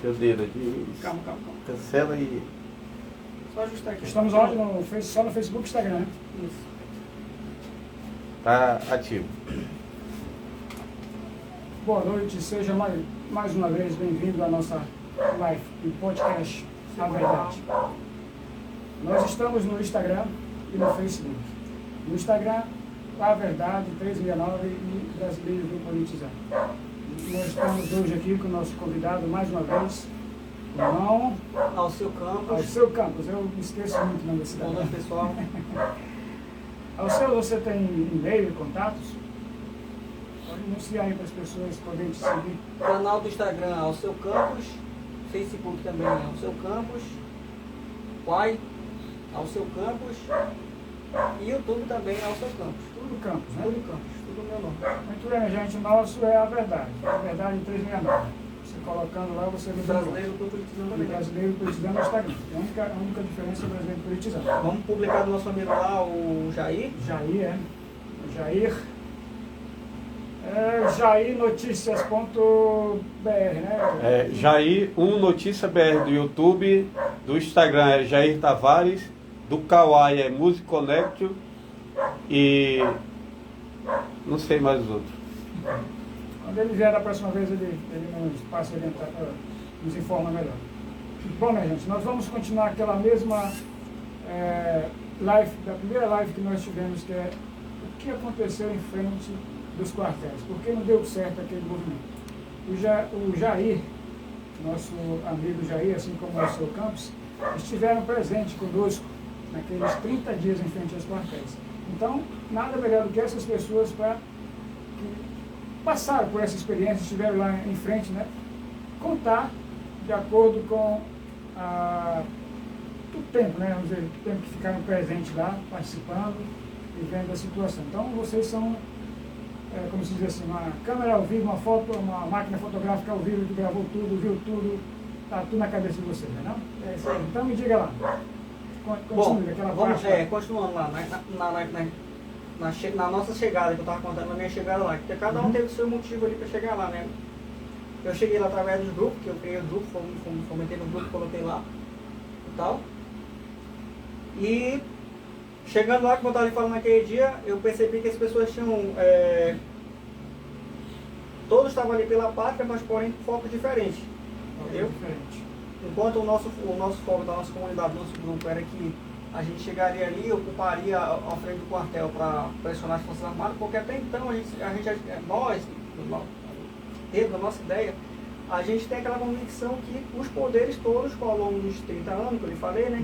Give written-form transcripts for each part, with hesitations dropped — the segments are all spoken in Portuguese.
Meu dedo aqui. Calma. Cancela e... Só ajustar aqui. Estamos onde? Só no Facebook e Instagram, né? Isso. Tá ativo. Boa noite, seja mais uma vez bem-vindo à nossa live e podcast A Verdade. Nós estamos no Instagram e no Facebook. No Instagram, A Verdade 369 e Brasileiros Bem Politizados. Nós estamos hoje aqui com o nosso convidado, mais uma vez, o irmão Alceu Campos. Alceu Campos. Eu me esqueço muito o nome desse Boa cidadão. noite, pessoal. Alceu, você tem e-mail, contatos? Pode anunciar aí para as pessoas poderem te seguir. Canal do Instagram Alceu Campos. Facebook também Alceu Campos. Quai Alceu Campos. E YouTube também Alceu Campos. Tudo Campos, né? Tudo Campos, tudo meu nome. Muito bem, gente. O nosso é A Verdade. A Verdade 369. Você colocando lá, você vê Brasileiro do politizando o também. brasileiro politizando no Instagram. A única diferença é o brasileiro politizando. Vamos publicar do nosso amigo lá, o Jair. Jair, é. Jair. jairnoticias.br, né? Jair, Notícia BR do YouTube, do Instagram é Jair Tavares, do Kawaii é Music Connect e não sei mais os outros. Quando ele vier da próxima vez, ele nos passa a orientar, nos informa melhor. Bom, minha gente, nós vamos continuar aquela mesma live, da primeira live que nós tivemos, que é o que aconteceu em frente dos quartéis, por que não deu certo aquele movimento. O Jair, nosso amigo Jair, assim como o Alceu Campos, estiveram presentes conosco naqueles 30 dias em frente aos quartéis. Então, nada melhor do que essas pessoas para passaram por essa experiência, estiveram lá em frente, né? Contar de acordo com o tempo, né? Vamos dizer, o tempo que ficaram presentes lá, participando e vendo a situação. Então, vocês são, como se diz assim, uma câmera ao vivo, uma máquina fotográfica ao vivo que gravou tudo, viu tudo, está tudo na cabeça de vocês, não é? É isso aí. Então, me diga lá. Continue, aquela Vamos, parte. continuando lá, na nossa chegada, que eu estava contando na minha chegada lá, porque cada um teve o seu motivo ali para chegar lá, né? Eu cheguei lá através dos grupos, que eu criei o grupo, fomentei no grupo, coloquei lá e tal. E chegando lá, como eu estava ali falando naquele dia, eu percebi que as pessoas tinham... todos estavam ali pela pátria, mas porém com focos diferentes, entendeu? Enquanto o nosso foco da nossa comunidade, do nosso grupo, era que a gente chegaria ali e ocuparia a frente do quartel para pressionar as Forças Armadas, porque até então nós, dentro da nossa ideia, a gente tem aquela convicção que os poderes todos, ao longo dos 30 anos, que eu lhe falei, né?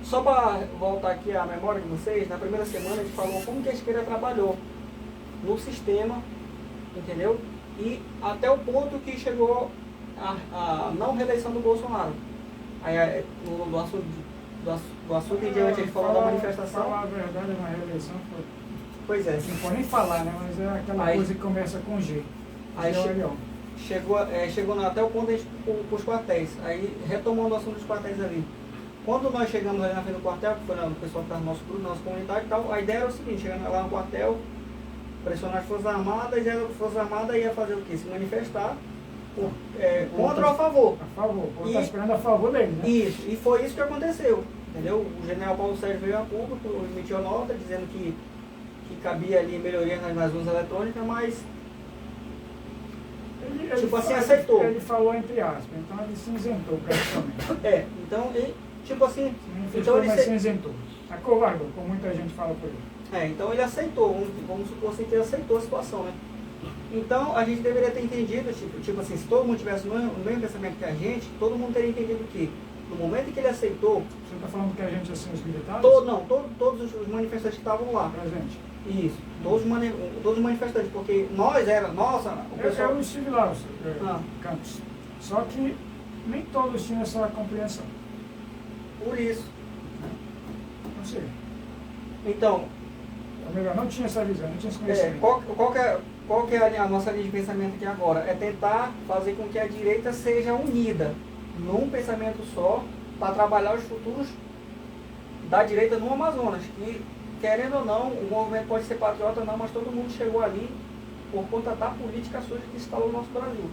Só para voltar aqui à memória de vocês, na primeira semana a gente falou como que a esquerda trabalhou no sistema, entendeu? E até o ponto que chegou a não reeleição do Bolsonaro. Aí, do assunto em diante, ele falou da manifestação. Falar a verdade, na reeleição foi... Pois é. Não pode nem falar, né? Mas é aquela coisa que começa com G. Aí chegou até o ponto de os quartéis. Aí, retomando o assunto dos quartéis ali. Quando nós chegamos ali na frente do quartel, que foi o pessoal que estava no nosso grupo, nossa comunidade e tal, a ideia era o seguinte: chegando lá no quartel, pressionar as Forças Armadas, e as Forças Armadas ia fazer o quê? Se manifestar contra ou a favor. A favor. Está esperando a favor dele, né? Isso, e foi isso que aconteceu. Entendeu? O general Paulo Sérgio veio a público, emitiu nota dizendo que cabia ali melhoria nas urnas eletrônicas, mas ele aceitou. Ele falou entre aspas, então ele se isentou praticamente. Então ele, tipo assim... Então ele se isentou. Acovardou, como muita gente fala por aí. Então ele aceitou, vamos supor assim que ele aceitou a situação, né? Então a gente deveria ter entendido, tipo assim, se todo mundo tivesse o mesmo pensamento que a gente, todo mundo teria entendido que no momento em que ele aceitou... Você está falando que a gente, assim, os militares? Todos os manifestantes que estavam lá. Presente. Isso, todos os manifestantes, porque nós era, o pessoal... Eu estive lá, Campos. Só que nem todos tinham essa compreensão. Por isso. Não sei. Então... Ou melhor, não tinha essa visão, não tinha esse conhecimento. Qual que é a nossa linha de pensamento aqui agora? É tentar fazer com que a direita seja unida num pensamento só para trabalhar os futuros da direita no Amazonas. Que, querendo ou não, o movimento pode ser patriota ou não, mas todo mundo chegou ali por conta da política suja que instalou no nosso Brasil.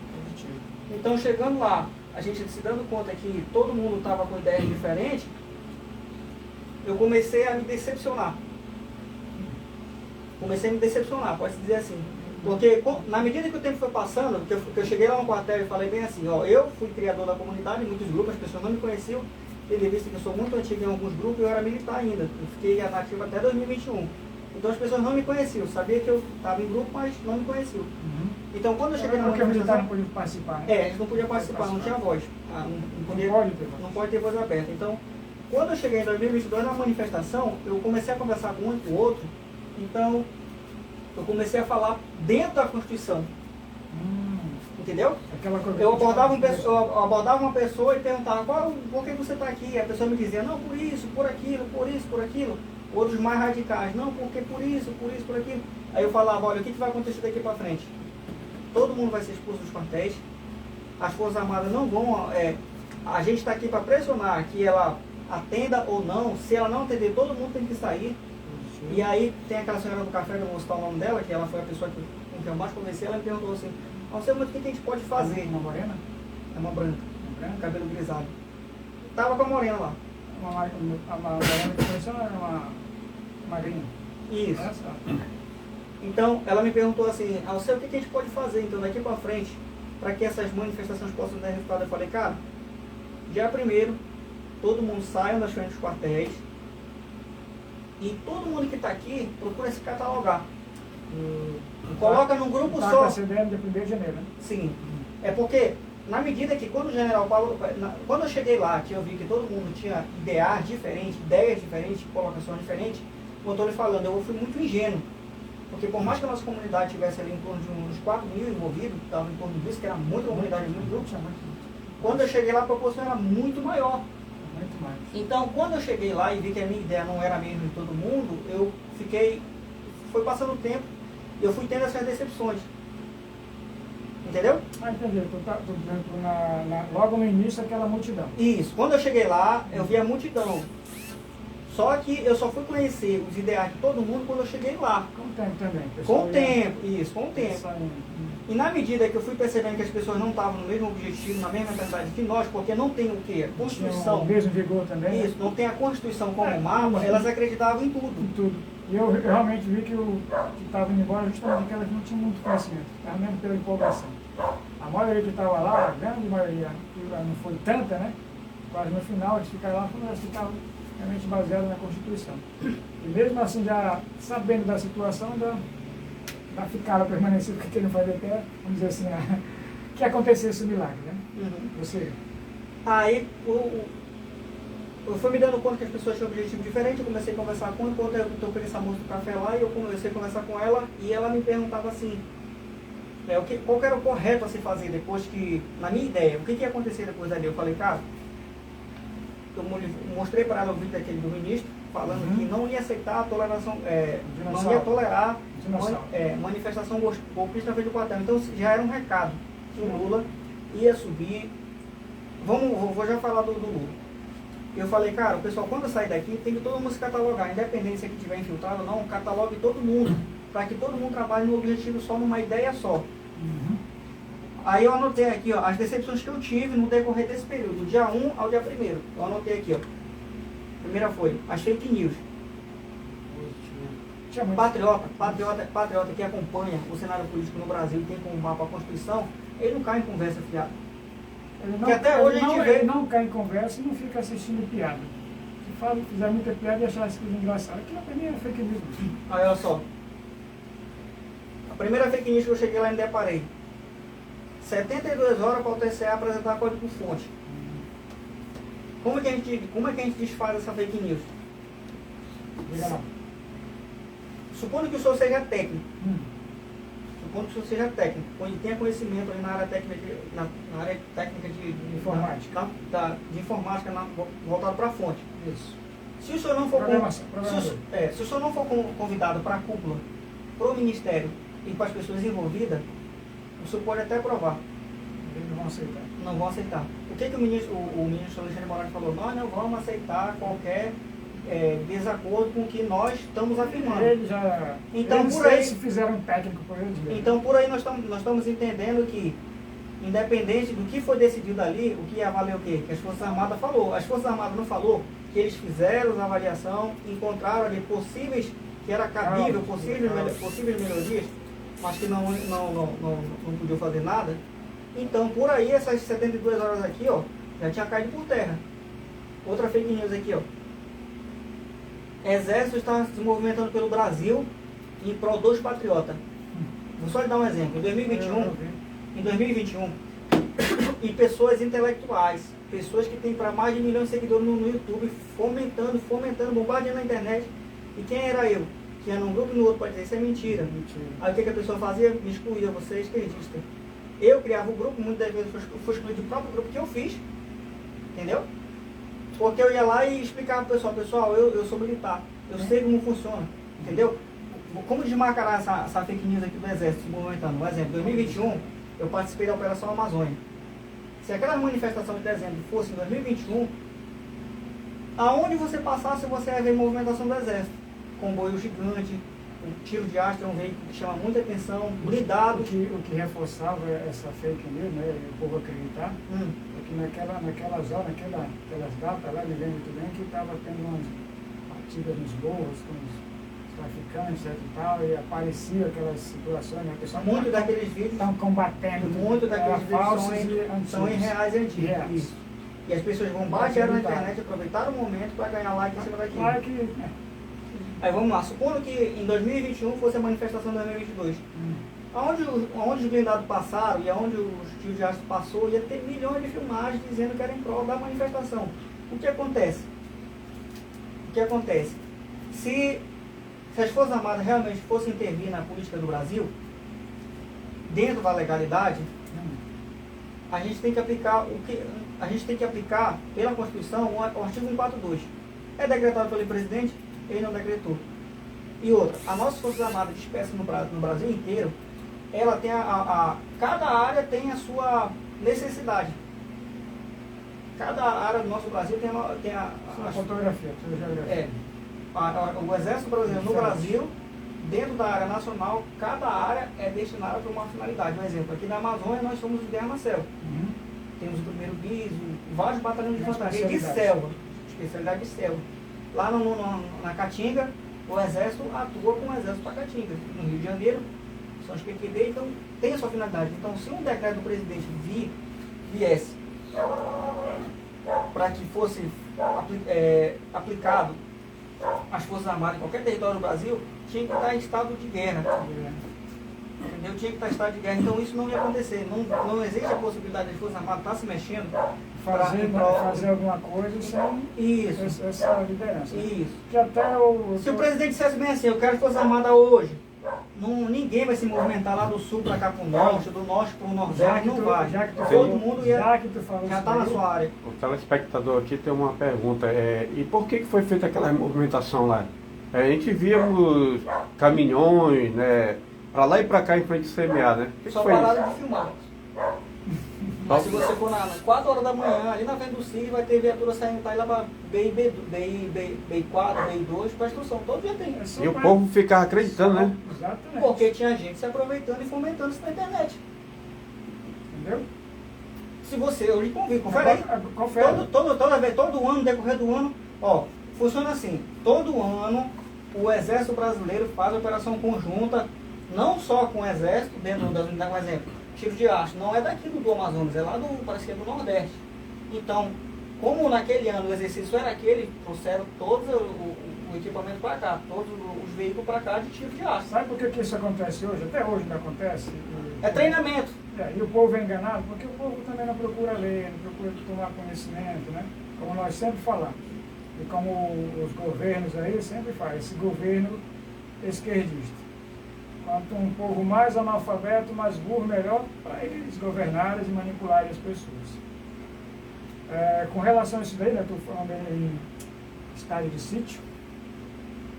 Então, chegando lá, a gente se dando conta que todo mundo estava com ideias diferentes, eu comecei a me decepcionar. Comecei a me decepcionar, pode-se dizer assim. Porque na medida que o tempo foi passando, que eu cheguei lá no quartel e falei bem assim, ó, eu fui criador da comunidade, em muitos grupos, as pessoas não me conheciam, tendo em vista que eu sou muito antigo em alguns grupos e eu era militar ainda. Eu fiquei ativo até 2021. Então as pessoas não me conheciam, sabia que eu estava em grupo, mas não me conheciam. Então quando eu cheguei na Porque o militar manifestação... não podia participar, né? eles não podiam participar, não tinha voz. Não pode ter voz aberta. Então, quando eu cheguei em 2022 na manifestação, eu comecei a conversar com um e com o outro, então eu comecei a falar dentro da Constituição. Entendeu? Eu abordava uma pessoa e perguntava, por que você está aqui? A pessoa me dizia, não, por isso, por aquilo, por isso, por aquilo. Outros mais radicais, não, porque por isso, por aquilo. Aí eu falava, olha, o que vai acontecer daqui para frente? Todo mundo vai ser expulso dos quartéis, as Forças Armadas não vão... a gente está aqui para pressionar que ela atenda ou não. Se ela não atender, todo mundo tem que sair. E aí tem aquela senhora do café, que eu vou citar o nome dela, que ela foi a pessoa com quem eu mais conversei, ela me perguntou assim, não sei muito o que a gente pode fazer. Uma morena? É uma branca, cabelo grisalho. Tava com a morena lá. Uma morena que conheceu era uma magrinha. Isso. Essa? Então ela me perguntou assim, não sei o que a gente pode fazer então daqui para frente, para que essas manifestações possam dar resultado. Eu falei, cara, dia 1º, todo mundo saia das frentes dos quartéis, e todo mundo que está aqui procura se catalogar. Coloca num grupo tá só. Com a CDM de 1º de janeiro, né? Sim. É porque, na medida que quando o general Paulo... Quando eu cheguei lá, que eu vi que todo mundo tinha ideias diferentes, colocações diferentes, como eu estou lhe falando, eu fui muito ingênuo. Porque por mais que a nossa comunidade tivesse ali em torno de uns 4 mil envolvidos, que estava em torno disso, que era muita comunidade, muito grupo, quando eu cheguei lá, a proporção era muito maior. Muito mais. Então, quando eu cheguei lá e vi que a minha ideia não era a mesma de todo mundo, eu fiquei... Foi passando o tempo e eu fui tendo essas decepções. Entendeu? Entendi. Logo no início, aquela multidão. Isso. Quando eu cheguei lá, eu vi a multidão. Só que eu só fui conhecer os ideais de todo mundo quando eu cheguei lá. Com o tempo também. Com o tempo, isso, com o tempo. E na medida que eu fui percebendo que as pessoas não estavam no mesmo objetivo, na mesma mentalidade que nós, porque não tem o quê? A Constituição. O mesmo vigor também. Isso, não tem a Constituição como mapa, elas acreditavam em tudo. Em tudo. E eu realmente vi que o que estava indo embora justamente porque elas não tinham muito conhecimento, estava mesmo pela empolgação. A maioria que estava lá, a grande maioria, não foi tanta, né? Quase no final, eles ficaram lá, eles ficavam realmente baseados na Constituição. E mesmo assim, já sabendo da situação, ainda ficaram permanecendo, porque queriam fazer até, vamos dizer assim, que acontecesse o milagre, né? Você... Aí, eu fui me dando conta que as pessoas tinham um objetivo diferente, eu comecei a conversar com ela, quando eu toquei essa moça do café lá, e eu comecei a conversar com ela, e ela me perguntava assim, qual que era o correto a se fazer depois que, na minha ideia, o que ia acontecer depois dali? Eu falei, cara, eu mostrei para ela o vídeo daquele do ministro, falando que não ia aceitar a toleração, não ia tolerar manifestação golpista na frente do quartel. Então já era um recado que o Lula ia subir. Vou já falar do Lula. Eu falei, cara, o pessoal, quando eu sair daqui, tem que todo mundo se catalogar, independente se aqui tiver infiltrado ou não, catalogue todo mundo, para que todo mundo trabalhe no objetivo só, numa ideia só. Aí eu anotei aqui, ó, as decepções que eu tive no decorrer desse período, do dia 1 ao dia 1º. Eu anotei aqui, ó. Primeira foi as fake news. Patriota que acompanha o cenário político no Brasil e tem como mapa a Constituição, ele não cai em conversa fiada. Ele não cai em conversa e não fica assistindo piada. Se fizer muita piada e achar as coisas engraçadas, aquilo pra mim é fake news. Aí olha só. A primeira fake news que eu cheguei lá e me deparei. 72 horas para o TCE apresentar código-fonte. Como é que a gente desfaz essa fake news? Diga lá. Supondo que o senhor seja técnico. Onde tenha conhecimento ali na área técnica de informática. De informática voltado para a fonte. Isso. Se o senhor não for, se o senhor não for convidado para a cúpula, para o Ministério e para as pessoas envolvidas, o senhor pode até aprovar. Eles não vão aceitar. Não vão aceitar. O que o ministro Alexandre de Moraes falou? Nós não vamos aceitar qualquer desacordo com o que nós estamos afirmando. Então, eles fizeram um técnico por eles mesmos. Então, por aí nós estamos entendendo que independente do que foi decidido ali, o que ia valer o quê? Que as Forças Armadas falou. As Forças Armadas não falou que eles fizeram a avaliação, encontraram ali possíveis, que era cabível, possíveis melhorias, mas que não podiam fazer nada. Então, por aí, essas 72 horas aqui, ó, já tinha caído por terra. Outra fake news aqui, ó. Exército está se movimentando pelo Brasil em prol dos patriotas. Vou só lhe dar um exemplo. Em 2021, e pessoas intelectuais, pessoas que têm para mais de 1 milhão de seguidores no YouTube, fomentando, bombardeando na internet. E quem era eu? Que ia num grupo e no outro para dizer isso é mentira. Aí o que a pessoa fazia? Me excluía, você é esquerdista. Eu criava o grupo, muitas vezes fui excluído do próprio grupo que eu fiz. Entendeu? Porque eu ia lá e explicava para o pessoal, eu sou militar, eu sei como funciona, entendeu? Como desmarcar essa fake news aqui do Exército se movimentando? Por exemplo, em 2021, eu participei da Operação Amazônia. Se aquela manifestação de dezembro fosse em 2021, aonde você passasse, você ia ver movimentação do Exército. Comboio gigante, um tiro de astro, um veículo que chama muita atenção, blindado. O que reforçava essa fake news, né, e o povo acreditar, que naquelas horas, aquelas datas lá, me lembro muito bem, que estava tendo umas batidas nos morros com os traficantes e tal, e aparecia aquelas situações, né, pessoal, muito daqueles vídeos estão combatendo, muito daqueles vídeos são em reais e antigos. Reais. E as pessoas vão baixar na internet, aproveitaram o momento para ganhar like em cima daquilo. Claro que... Aí vamos lá, supondo que em 2021 fosse a manifestação de 2022. Aonde os blindados passaram e aonde os tios de aço passou, ia ter milhões de filmagens dizendo que era em prol da manifestação. O que acontece? Se as Forças Armadas realmente fossem intervir na política do Brasil, dentro da legalidade, a gente tem que aplicar pela Constituição o artigo 142. É decretado pelo presidente, ele não decretou. E outra, a nossa Forças Armadas dispersas no Brasil inteiro, ela tem cada área tem a sua necessidade. Cada área do nosso Brasil tem a fotografia. O Exército Brasileiro no Brasil, dentro da área nacional, cada área é destinada para uma finalidade. Um exemplo, aqui na Amazônia nós somos o Guerra na Selva. Temos o 1º BIS, vários batalhões de infantaria de selva, especialidade de selva. Lá na Caatinga, o Exército atua com o Exército para Caatinga. No Rio de Janeiro, são os PQD, então tem a sua finalidade. Então, se um decreto do presidente viesse para que fosse aplicado às Forças Armadas em qualquer território do Brasil, tinha que estar em estado de guerra. Entendeu? Tinha que estar em estado de guerra. Então, isso não ia acontecer. Não existe a possibilidade das Forças Armadas estar se mexendo. Fazer alguma coisa sem essa liderança. Isso. Que até se o presidente dissesse bem assim, eu quero Força Armada hoje, ninguém vai se movimentar lá do sul para cá para o norte, do norte para o nordeste, não vai. Todo mundo já está na sua área. O telespectador aqui tem uma pergunta, e por que foi feita aquela movimentação lá? A gente víamos caminhões, né, para lá e para cá em frente do CMA, né? Só pararam de filmar. Mas se você for nas 4 horas da manhã, ali na frente do CIG, vai ter viatura saindo para ir lá para BI4, BI2, para a instrução. Todo dia tem. E o povo ficava acreditando, né? Exatamente. Porque tinha gente se aproveitando e fomentando isso na internet. Entendeu? Se você, eu lhe convido, confere aí. Todo ano, no decorrer do ano, ó, funciona assim. Todo ano, o Exército Brasileiro faz operação conjunta, não só com o Exército, dentro das unidades, por exemplo. Tiro de aço não é daqui do Amazonas, é lá parece que é do Nordeste. Então, como naquele ano o exercício era aquele, trouxeram todo o equipamento para cá, todos os veículos para cá de tiro de aço. Sabe por que isso acontece hoje? Até hoje não acontece. É treinamento. E o povo é enganado, porque o povo também não procura ler, não procura tomar conhecimento, né? Como nós sempre falamos. E como os governos aí sempre fazem, esse governo esquerdista. Quanto um povo mais analfabeto, mais burro, melhor para eles governarem e manipularem as pessoas. Com relação a isso daí, né, estou falando em estado de sítio,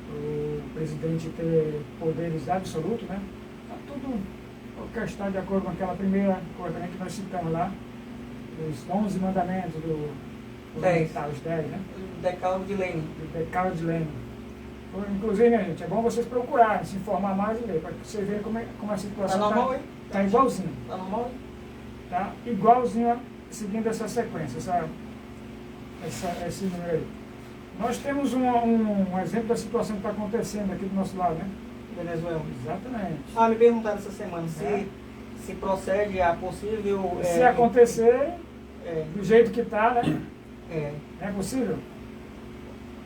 o presidente ter poderes absolutos, né? Tá tudo orquestrado de acordo com aquela primeira coisa, né, que nós citamos lá, os 11 mandamentos do 10, os 10, né? O Decálogo de Lenin. O Decálogo de Lenin. Inclusive, né, gente, é bom vocês procurarem, se informar mais e ler, para você ver como a situação Tá normal aí? Tá igualzinho. Tá normal aí? tá? Igualzinho, seguindo essa sequência, esse número aí. Nós temos um exemplo da situação que está acontecendo aqui do nosso lado, né? Venezuela. Exatamente. Me perguntaram essa semana se procede a possível... Se acontecer do jeito que está, né? É possível?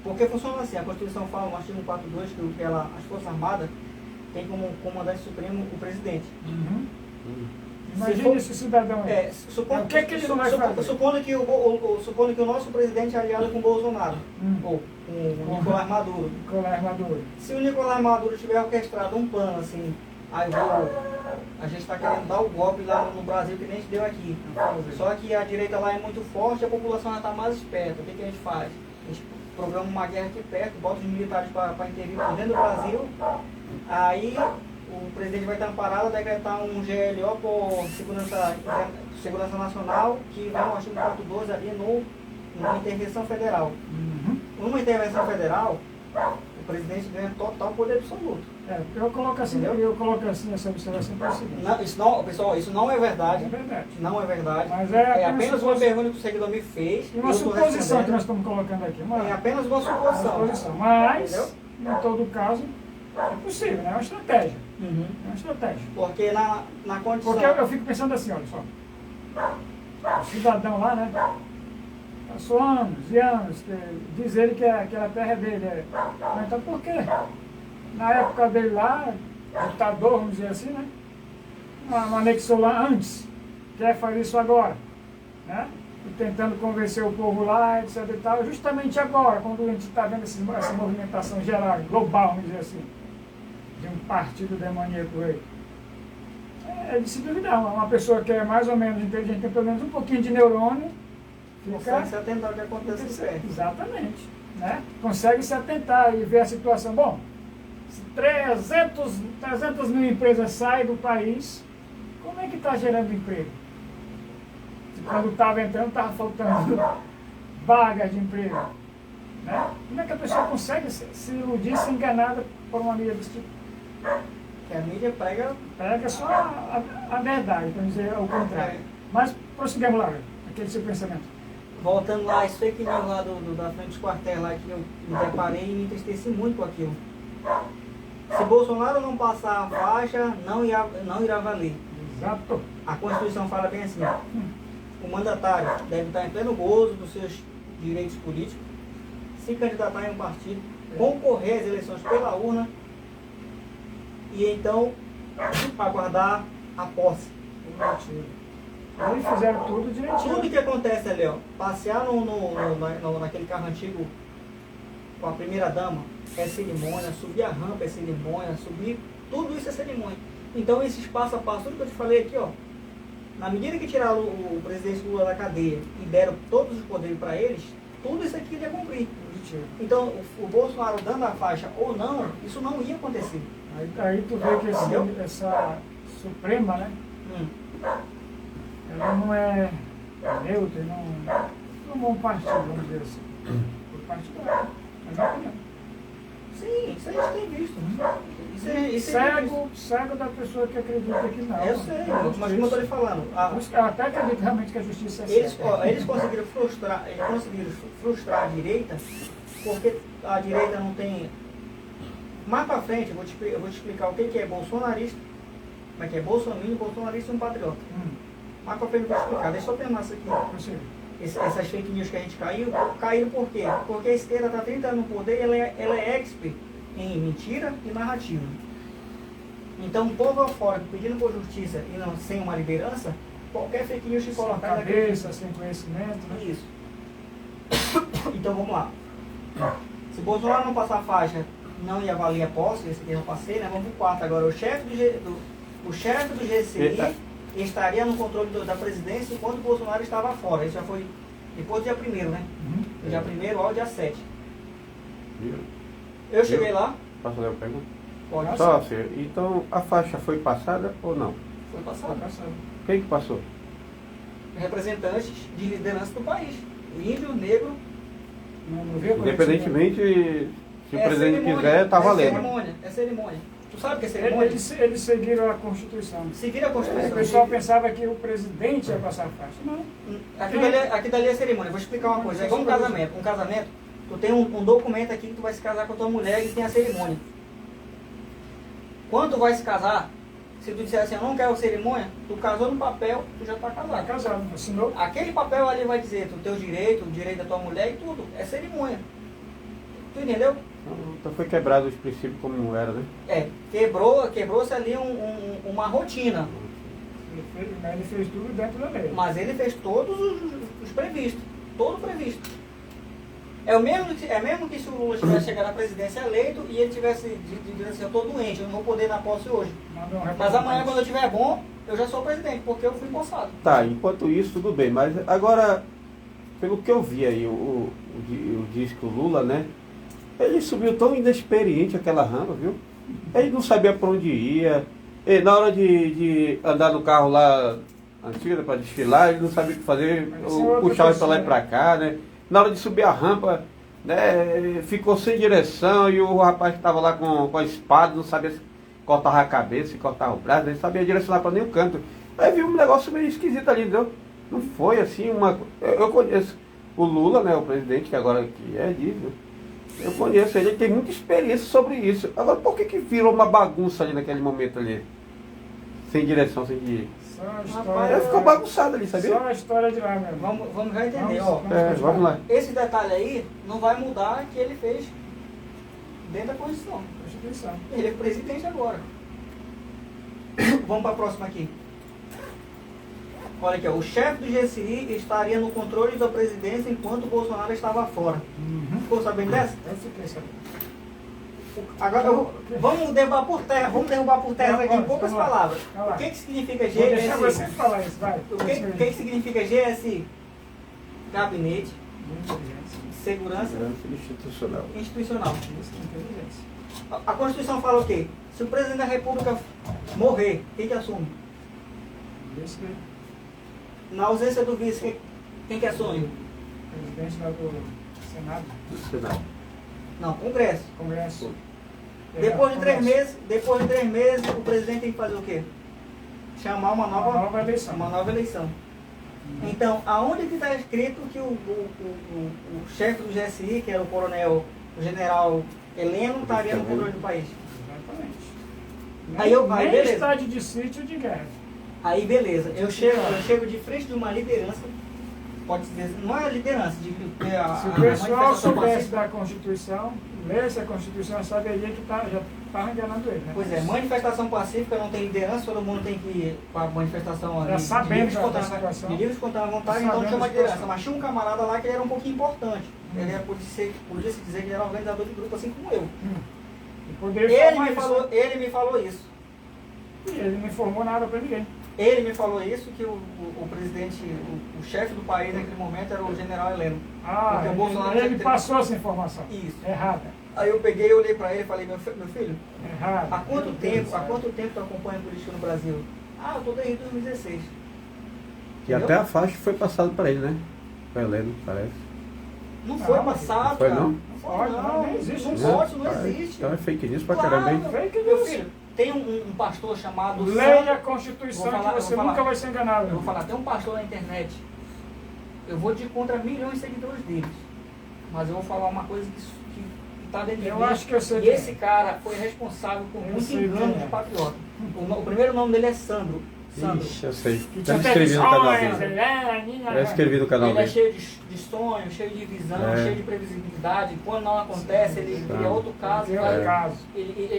Porque funciona assim, a Constituição fala no artigo 142 que as Forças Armadas têm como comandante supremo o presidente. Uhum. Imagina esse cidadão aí. O que ele não vai fazer? Supondo que o nosso presidente é aliado com o Bolsonaro, ou com o Nicolás Maduro. Se o Nicolás Maduro tiver orquestrado um plano assim, a gente está querendo dar o golpe lá no Brasil que nem a gente deu aqui. Só que a direita lá é muito forte, a população já está mais esperta. O que a gente faz? A gente programa uma guerra aqui perto, bota os militares para intervir por dentro do Brasil, aí o presidente vai estar amparado a decretar um GLO por segurança nacional, que vai no artigo 412 ali numa intervenção federal. Numa intervenção federal, o presidente ganha total poder absoluto. Eu coloco assim essa observação para o seguinte. Pessoal, isso não é verdade. É verdade. Não é verdade. Mas é apenas uma pergunta que o seguidor me fez. E uma suposição que nós estamos colocando aqui. É apenas uma suposição. Mas, entendeu? em todo caso, é possível, né? É uma estratégia. É uma estratégia. Porque na condição... Porque eu fico pensando assim, olha só. O cidadão lá, né? Passou anos e anos, diz ele que aquela terra é dele. Mas então por quê? Na época dele lá, ditador, vamos dizer assim, né? Uma anexou lá antes, quer fazer isso agora, né? E tentando convencer o povo lá, etc e tal, justamente agora, quando a gente está vendo essa movimentação geral, global, vamos dizer assim, de um partido demoníaco aí. É de se duvidar, uma pessoa que é mais ou menos inteligente, tem pelo menos um pouquinho de neurônio, consegue se atentar ao que acontece perto. Exatamente, né? Consegue se atentar e ver a situação. Bom, se 300 mil empresas saem do país, como é que está gerando emprego? Se quando estava entrando, estava faltando vagas de emprego. Né? Como é que a pessoa consegue se iludir, se enganada por uma mídia desse tipo? Que a mídia prega só a verdade, para dizer o contrário. Mas prosseguimos lá, aquele seu pensamento. Voltando lá, as fake news lá da frente dos quartéis lá, que eu me deparei e me entristeci muito com aquilo. Se Bolsonaro não passar a faixa, não irá valer. Exato. A Constituição fala bem assim, o mandatário deve estar em pleno gozo dos seus direitos políticos, se candidatar em um partido, concorrer às eleições pela urna e então aguardar a posse. Eles fizeram tudo direitinho. Tudo que acontece ali, ó, passear naquele carro antigo com a primeira dama é cerimônia, subir a rampa é cerimônia, tudo isso é cerimônia. Então esses passo a passo, tudo que eu te falei aqui, ó, na medida que tiraram o presidente Lula da cadeia e deram todos os poderes para eles, tudo isso aqui ele ia cumprir. Então o Bolsonaro dando a faixa ou não, isso não ia acontecer. Aí tu vê que essa Suprema, né? Ela não é neutra, não é um bom partido, vamos dizer assim. O partido é minha opinião. Sim, isso a gente tem visto. Cego da pessoa que acredita que não. Eu sei, mas como eu estou lhe falando. Eu até acredito realmente que a justiça é certa. Eles conseguiram frustrar a direita, porque a direita não tem... Mais pra frente, eu vou te explicar o que é bolsonarista, como é que é bolsominion, bolsonarista e um patriota. Mais pra frente eu vou te explicar. Deixa eu terminar isso aqui. Essas fake news que a gente caíram por quê? Porque a esquerda está 30 anos no poder e ela é expert em mentira e narrativa. Então, o povo afora pedindo por justiça e não, sem uma liderança, qualquer fake news se colocar sem cabeça, sem conhecimento, né? Isso. Então, vamos lá. Se Bolsonaro não passar a faixa, não ia valer a posse, esse aqui eu não passei, né? Vamos pro quarto agora. O chefe do GCI estaria no controle da presidência enquanto o Bolsonaro estava fora. Isso já foi depois do dia 1º, né? Do dia 1º ao dia 7. Eu cheguei lá. Posso fazer uma pergunta? Pode. Só assim, então a faixa foi passada ou não? Foi passado. Quem que passou? Representantes de liderança do país. Índio, negro. Independentemente, se o presidente quiser, tá valendo. É cerimônia. Tu sabe o que é cerimônia? Eles seguiram a Constituição. Seguir a O Constituição. pessoal pensava que o presidente ia passar a faixa. Não. Aqui dali é cerimônia. Vou explicar uma coisa. É igual um casamento. Um casamento, tu tem um documento aqui que tu vai se casar com a tua mulher e tem a cerimônia. Quando tu vai se casar, se tu disser assim, eu não quero cerimônia, tu casou no papel, tu já está Tá casado. casado, assinou. Aquele papel ali vai dizer o teu direito, o direito da tua mulher e tudo. É cerimônia. Tu entendeu? Então foi quebrado os princípios como era, né? Quebrou-se ali uma rotina. Ele fez tudo dentro da lei. Mas ele fez todos os previstos. Todo previsto. É mesmo que se o Lula tivesse chegado à presidência eleito e ele tivesse dito assim, eu estou doente, eu não vou poder ir na posse hoje. Mas amanhã, quando eu estiver bom, eu já sou presidente, porque eu fui empossado. Tá, enquanto isso, tudo bem. Mas agora, pelo que eu vi aí, o disco Lula, né? Ele subiu tão inexperiente aquela rampa, viu? Ele não sabia para onde ia. E na hora de andar no carro lá, antiga, para desfilar, ele não sabia o que fazer, puxava para lá e para cá, né? Na hora de subir a rampa, né, ele ficou sem direção e o rapaz que estava lá com a espada não sabia se cortava a cabeça, se cortava o braço, não sabia direcionar para nenhum canto. Aí viu um negócio meio esquisito ali, entendeu? Não foi assim uma... Eu conheço o Lula, né, o presidente, que agora que é disso. Eu conheço ele tem muita experiência sobre isso. Agora, por que virou uma bagunça ali naquele momento ali? Sem direção, sem de... Só a história... Rapaz, Ficou bagunçado ali, sabia? Só a história de lá mesmo. Vamos já entender, ó. Vamos lá. Esse detalhe aí não vai mudar que ele fez dentro da Constituição. Constituição. Ele é presidente agora. Vamos para a próxima aqui. Olha aqui, ó. O chefe do GSI estaria no controle da presidência enquanto o Bolsonaro estava fora. Ficou sabendo dessa? Eu fiquei sabendo. Agora vamos derrubar por terra aqui em poucas palavras. O que significa Vou deixar você GSI? falar isso, vai. O que significa GSI? Gabinete Inteligência. de Segurança Institucional. Institucional. Inteligência. A Constituição fala o quê? Se o presidente da República morrer, quem que assume? Vice, Na ausência do vice, quem que assume? presidente lá do Senado, Senado. Não, Congresso. Congresso. Depois de 3 Congresso. meses, o presidente tem que fazer o quê? Chamar uma nova eleição. Uma nova eleição. Então, aonde que está escrito que o chefe do GSI, que era o general Heleno, estaria no controle do país? Exatamente. Aí Nem beleza. estádio de sítio de guerra. Aí beleza, eu chego de frente de uma liderança, pode dizer, não é a liderança, de ter Se o pessoal manifestação soubesse pacífica. da Constituição, lesse a Constituição, saberia que já estava enganando ele, né? Pois é, manifestação pacífica não tem liderança, todo mundo tem que ir para a manifestação Já sabendo da de situação. livre espontânea vontade, então Sabendo chama da de liderança. situação. Mas tinha um camarada lá que ele era um pouquinho importante. Ele era, podia se dizer que ele era organizador de grupo, assim como eu. E poderia Ele falar me, isso. falou, ele me falou isso. E ele não informou nada para ninguém. Ele me falou isso, que o presidente, o chefe do país naquele momento era o general Heleno. Ah, Porque o Bolsonaro ele sempre- passou essa informação. Isso. Errada. Aí eu peguei, olhei para ele e falei, meu filho, Errada. há quanto tempo tu acompanha a política no Brasil? Ah, eu tô desde 2016. E até a faixa foi passada para ele, né? Para Heleno, parece. Não foi Não, passado, não foi, cara. não? Não foi, não. Nem existe Não isso. pode, não Parece. existe. Então é fake news pra Claro, caramba, hein? Fake meu news. filho, tem um pastor chamado Leia a Constituição Vou falar- que você vou falar. nunca vai ser enganado. Eu vou falar, tem um pastor na internet. Eu vou de contra milhões de seguidores deles. Mas eu vou falar uma coisa que tá dentro de Eu mim. acho que eu sei E quem é. esse cara foi responsável por Eu muito sei engano quem é. de patriota. O primeiro nome dele é Sandro. Sandro. Ixi, eu sei. Que Já tinha me inscrevi no canal petições, dele. né? Já escrevi no canal Ele é dele. cheio de sonhos, cheio de visão, É. cheio de previsibilidade. Quando não acontece, ele cria outro caso. Tem faz- outro caso.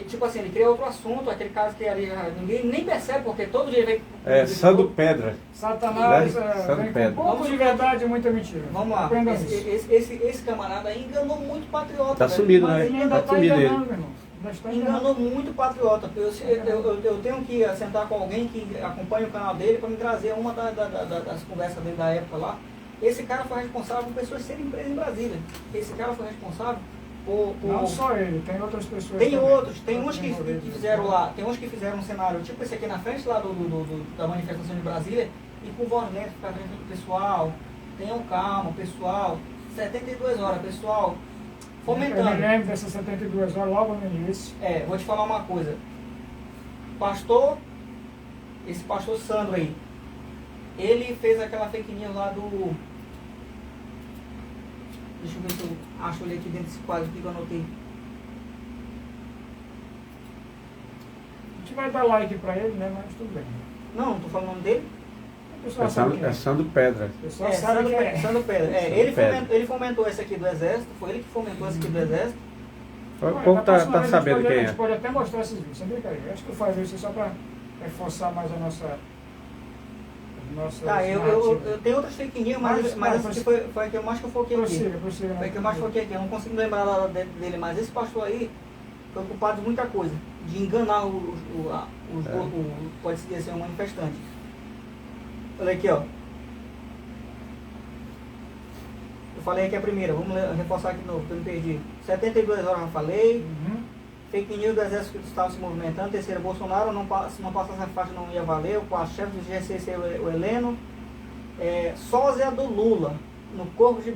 Tipo assim, ele cria outro assunto, aquele caso que ali ninguém nem percebe, porque todo dia vem. É, Sandro Pedra. Satanás Né? vem Santo com Pedro. pouco de verdade e muita mentira. Vamos lá, Aprendam isso. esse camarada aí enganou muito patriota. Tá velho. sumido, Mas né? ele Ele ainda Tá está sumido ele. enganando, meu irmão. Ainda está enganando. enganou muito patriota. Eu tenho que sentar com alguém que acompanha o canal dele para me trazer uma das conversas dele da época lá. Esse cara foi responsável por pessoas serem presas em Brasília. Esse cara foi responsável por... Não só ele, tem outras pessoas. Tem também. outros, tem uns que envolvidos. fizeram lá, tem uns que fizeram um cenário tipo esse aqui na frente lá da manifestação de Brasília e com voz lenta, ficar vendo pessoal, tenham calma, pessoal, 72 horas, pessoal, Eu me fomentando. lembro dessas 72 horas logo no início. Vou te falar uma coisa. pastor, esse pastor Sandro aí, ele fez aquela fake news lá do... Deixa eu ver se eu acho ele aqui dentro desse quadro aqui que eu anotei. A gente vai dar like pra ele, né? Mas tudo bem. Não tô falando o nome dele. O pessoal sabe quem É Sandro Pedra. O pessoal sabe quem é. Sandro Pedro. Ele fomentou esse aqui do Exército, foi ele que fomentou esse aqui do Exército. O Olha, povo da próxima tá vez sabendo a quem gente é. pode até mostrar esses vídeos, sem brincadeira. Acho que eu faço isso só para reforçar mais a nossa Tá, eu tenho outras fake news, mas essa aqui foi a que eu mais foquei aqui. Prossiga. Foi a que eu mais foquei aqui. Eu não consigo lembrar lá dele, mas esse pastor aí foi culpado de muita coisa. De enganar pode-se dizer, um manifestante. Olha aqui, ó. Eu falei aqui a primeira, vamos reforçar aqui de novo, que eu não perdi. 72 horas eu falei. Uhum. Fake news do exército que estava se movimentando. Terceira, Bolsonaro, se não passasse a faixa não ia valer. O quarto, chefe do GCC, o Heleno. Sósia do Lula. No corpo de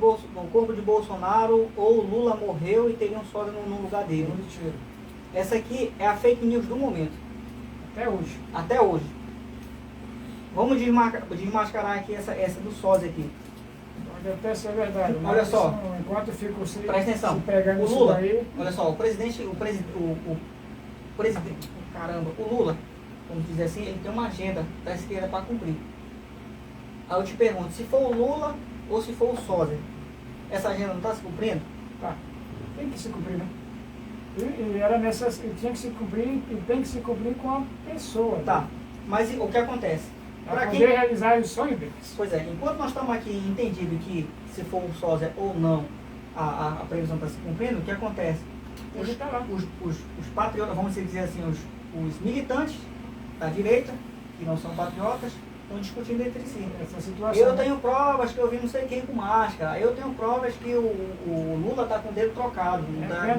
Bolsonaro, ou o Lula morreu e teria um sósia no lugar dele. Essa aqui é a fake news do momento. Até hoje. Vamos desmascarar aqui essa do sósia aqui. Pode até ser verdade. Olha só. Enquanto fico se presta atenção. Se pegando o Lula, daí, olha só, o presidente, caramba, o Lula, vamos dizer assim, ele tem uma agenda da esquerda para cumprir. Aí eu te pergunto, se for o Lula ou se for o sósia, essa agenda não está se cumprindo? tá. Tem que se cumprir, né? E era necessário, tinha que se cumprir e tem que se cumprir com a pessoa. Tá, né? mas o que acontece? Para poder realizar o sonho deles. Pois é, enquanto nós estamos aqui entendido que se for um sósia ou não, a previsão está se cumprindo, o que acontece? Os patriotas, vamos dizer assim, os militantes da direita, que não são patriotas, estão discutindo entre si. Essa situação, eu tenho provas que eu vi não sei quem com máscara, eu tenho provas que o Lula está com o dedo trocado, tá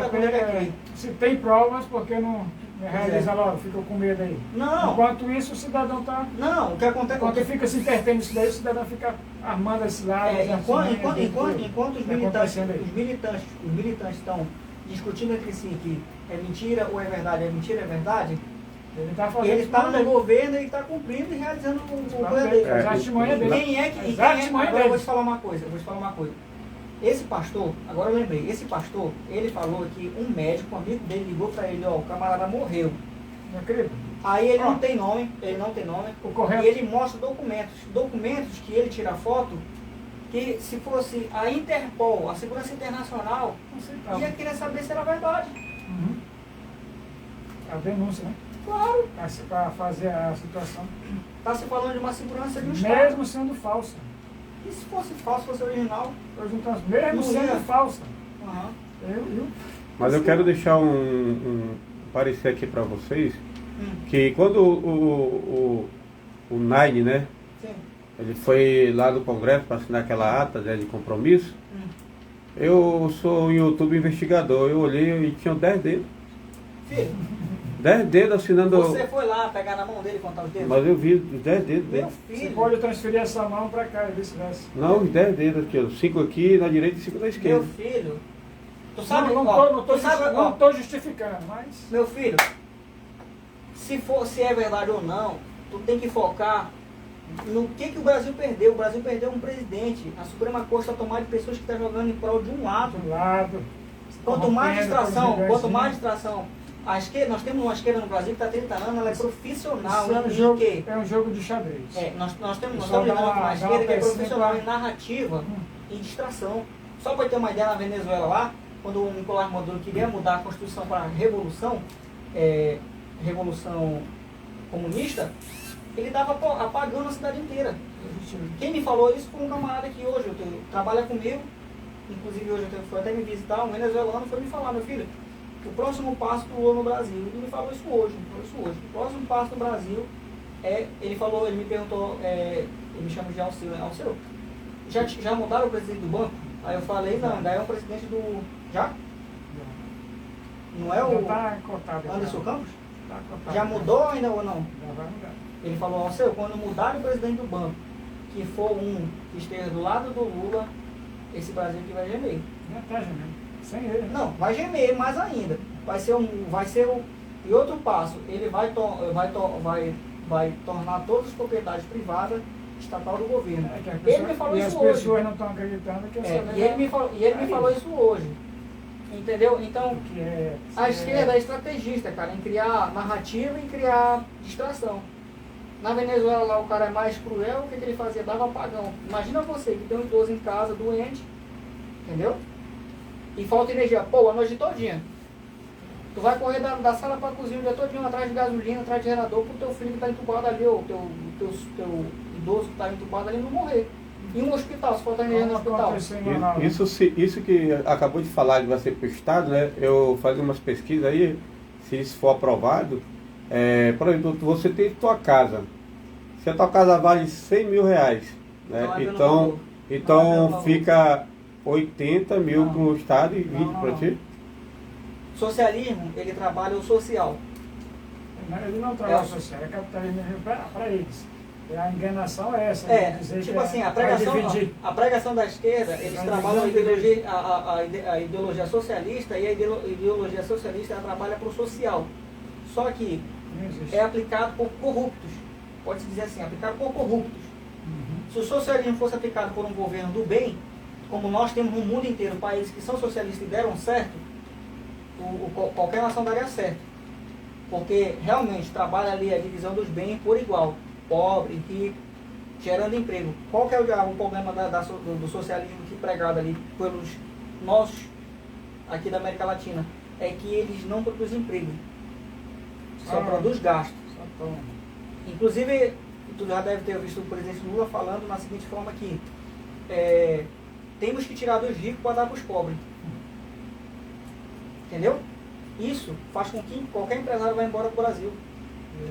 com o dedo aqui. Se tem provas, por que não realiza logo? Ficou com medo aí. Não. Enquanto isso, o cidadão está... Não, o que acontece... Enquanto fica se intertendo isso daí, o cidadão fica armando esse lado. Enquanto os militantes estão discutindo entre si que é mentira ou é verdade, ele está no governo e está cumprindo e realizando o governo dele. Agora eu vou te falar uma coisa, Esse pastor, agora eu lembrei, ele falou que um médico, um amigo dele, ligou para ele, ó, o camarada morreu. Não acredito. Aí ele não tem nome, O correto. e ele mostra documentos que ele tira foto, que se fosse a Interpol, a Segurança Internacional, ia querer saber se era verdade. Uhum. A denúncia, né? Claro. Para fazer a situação. Está se falando de uma segurança de um Estado. Mesmo sendo falsa. E se fosse falso, fosse original? Mesmo sendo falsa. Uhum. Mas eu quero deixar um parecer aqui para vocês, que quando o Nine, né? Sim. Ele foi lá no Congresso para assinar aquela ata, né, de compromisso. Eu sou um YouTube investigador, eu olhei e tinha 10 dedos. Filho, 10 dedos assinando. você foi lá pegar na mão dele e contar os dedos? Mas eu vi os 10 dedos dele. Meu filho. Você pode transferir essa mão para cá e vice-versa. Não, os 10 dedos aqui, ó. 5 aqui na direita e 5 na esquerda. Meu filho. Tu sabe, Não estou justificando, mas... Meu filho, se é verdade ou não, tu tem que focar no que o Brasil perdeu. O Brasil perdeu um presidente. A Suprema Corte está tomada de pessoas que estão jogando em prol de um lado. Quanto mais distração, a esquerda, nós temos uma esquerda no Brasil que está há 30 anos, ela é profissional é um jogo de xadrez. Nós estamos lidando com uma esquerda que é profissional em narrativa e distração. Só para ter uma ideia, na Venezuela lá, quando o Nicolás Maduro queria mudar a Constituição para revolução comunista, ele estava apagando a cidade inteira. Quem me falou isso foi um camarada que hoje trabalha comigo, inclusive hoje foi até me visitar, um venezuelano foi me falar, meu filho, o próximo passo do Lula no Brasil, ele me falou isso hoje, o próximo passo do Brasil ele me perguntou, ele me chama de Alceu, já mudaram o presidente do banco? Aí eu falei, não, daí é o presidente do... Já? Não é o Anderson Campos? Já mudou ainda ou não? Já vai mudar. Ele falou, Alceu, quando mudar o presidente do banco, que for um que esteja do lado do Lula, esse Brasil aqui vai gemer. Não está gemendo. Sem ele. Não, vai gemer mais ainda. Vai ser E outro passo, ele vai tornar todas as propriedades privadas estatal do governo. Ele me falou isso hoje. E as pessoas não estão acreditando que e ele me falou isso hoje. Entendeu? Então, a esquerda é estrategista, cara, em criar narrativa e criar distração. Na Venezuela lá o cara é mais cruel, o que ele fazia? Dava apagão. Imagina você que tem um idoso em casa, doente, entendeu? E falta energia, pô, a noite todinha. Tu vai correr da sala para a cozinha o dia todinho, atrás de gasolina, atrás de gerador, pro teu filho que está entubado ali, ou teu idoso que está entubado ali não morrer. E um hospital, se faltar energia no hospital. Isso que acabou de falar que vai ser para o Estado, né? Eu fazia umas pesquisas aí, se isso for aprovado, por exemplo, você tem tua casa. Se a tua casa vale 100 mil reais, né? Então fica 80 mil para o Estado e 20 para ti? Socialismo, ele trabalha o social. Ele não trabalha o social, é capitalismo para eles. A enganação é essa. Tipo assim, a pregação da esquerda, eles trabalham a ideologia socialista, e a ideologia socialista ela trabalha para o social. Só que é aplicado por corruptos. Pode-se dizer assim, aplicado por corruptos. Se o socialismo fosse aplicado por um governo do bem, como nós temos no mundo inteiro países que são socialistas e deram certo, qualquer nação daria certo. Porque realmente trabalha ali a divisão dos bens por igual. Pobre, rico, gerando emprego. Qual que é o problema do socialismo que pregado ali pelos nossos aqui da América Latina? É que eles não produzem emprego. Só produz gasto. Inclusive, tu já deve ter visto o presidente Lula falando na seguinte forma que temos que tirar dos ricos para dar para os pobres. Entendeu? Isso faz com que qualquer empresário vá embora do Brasil.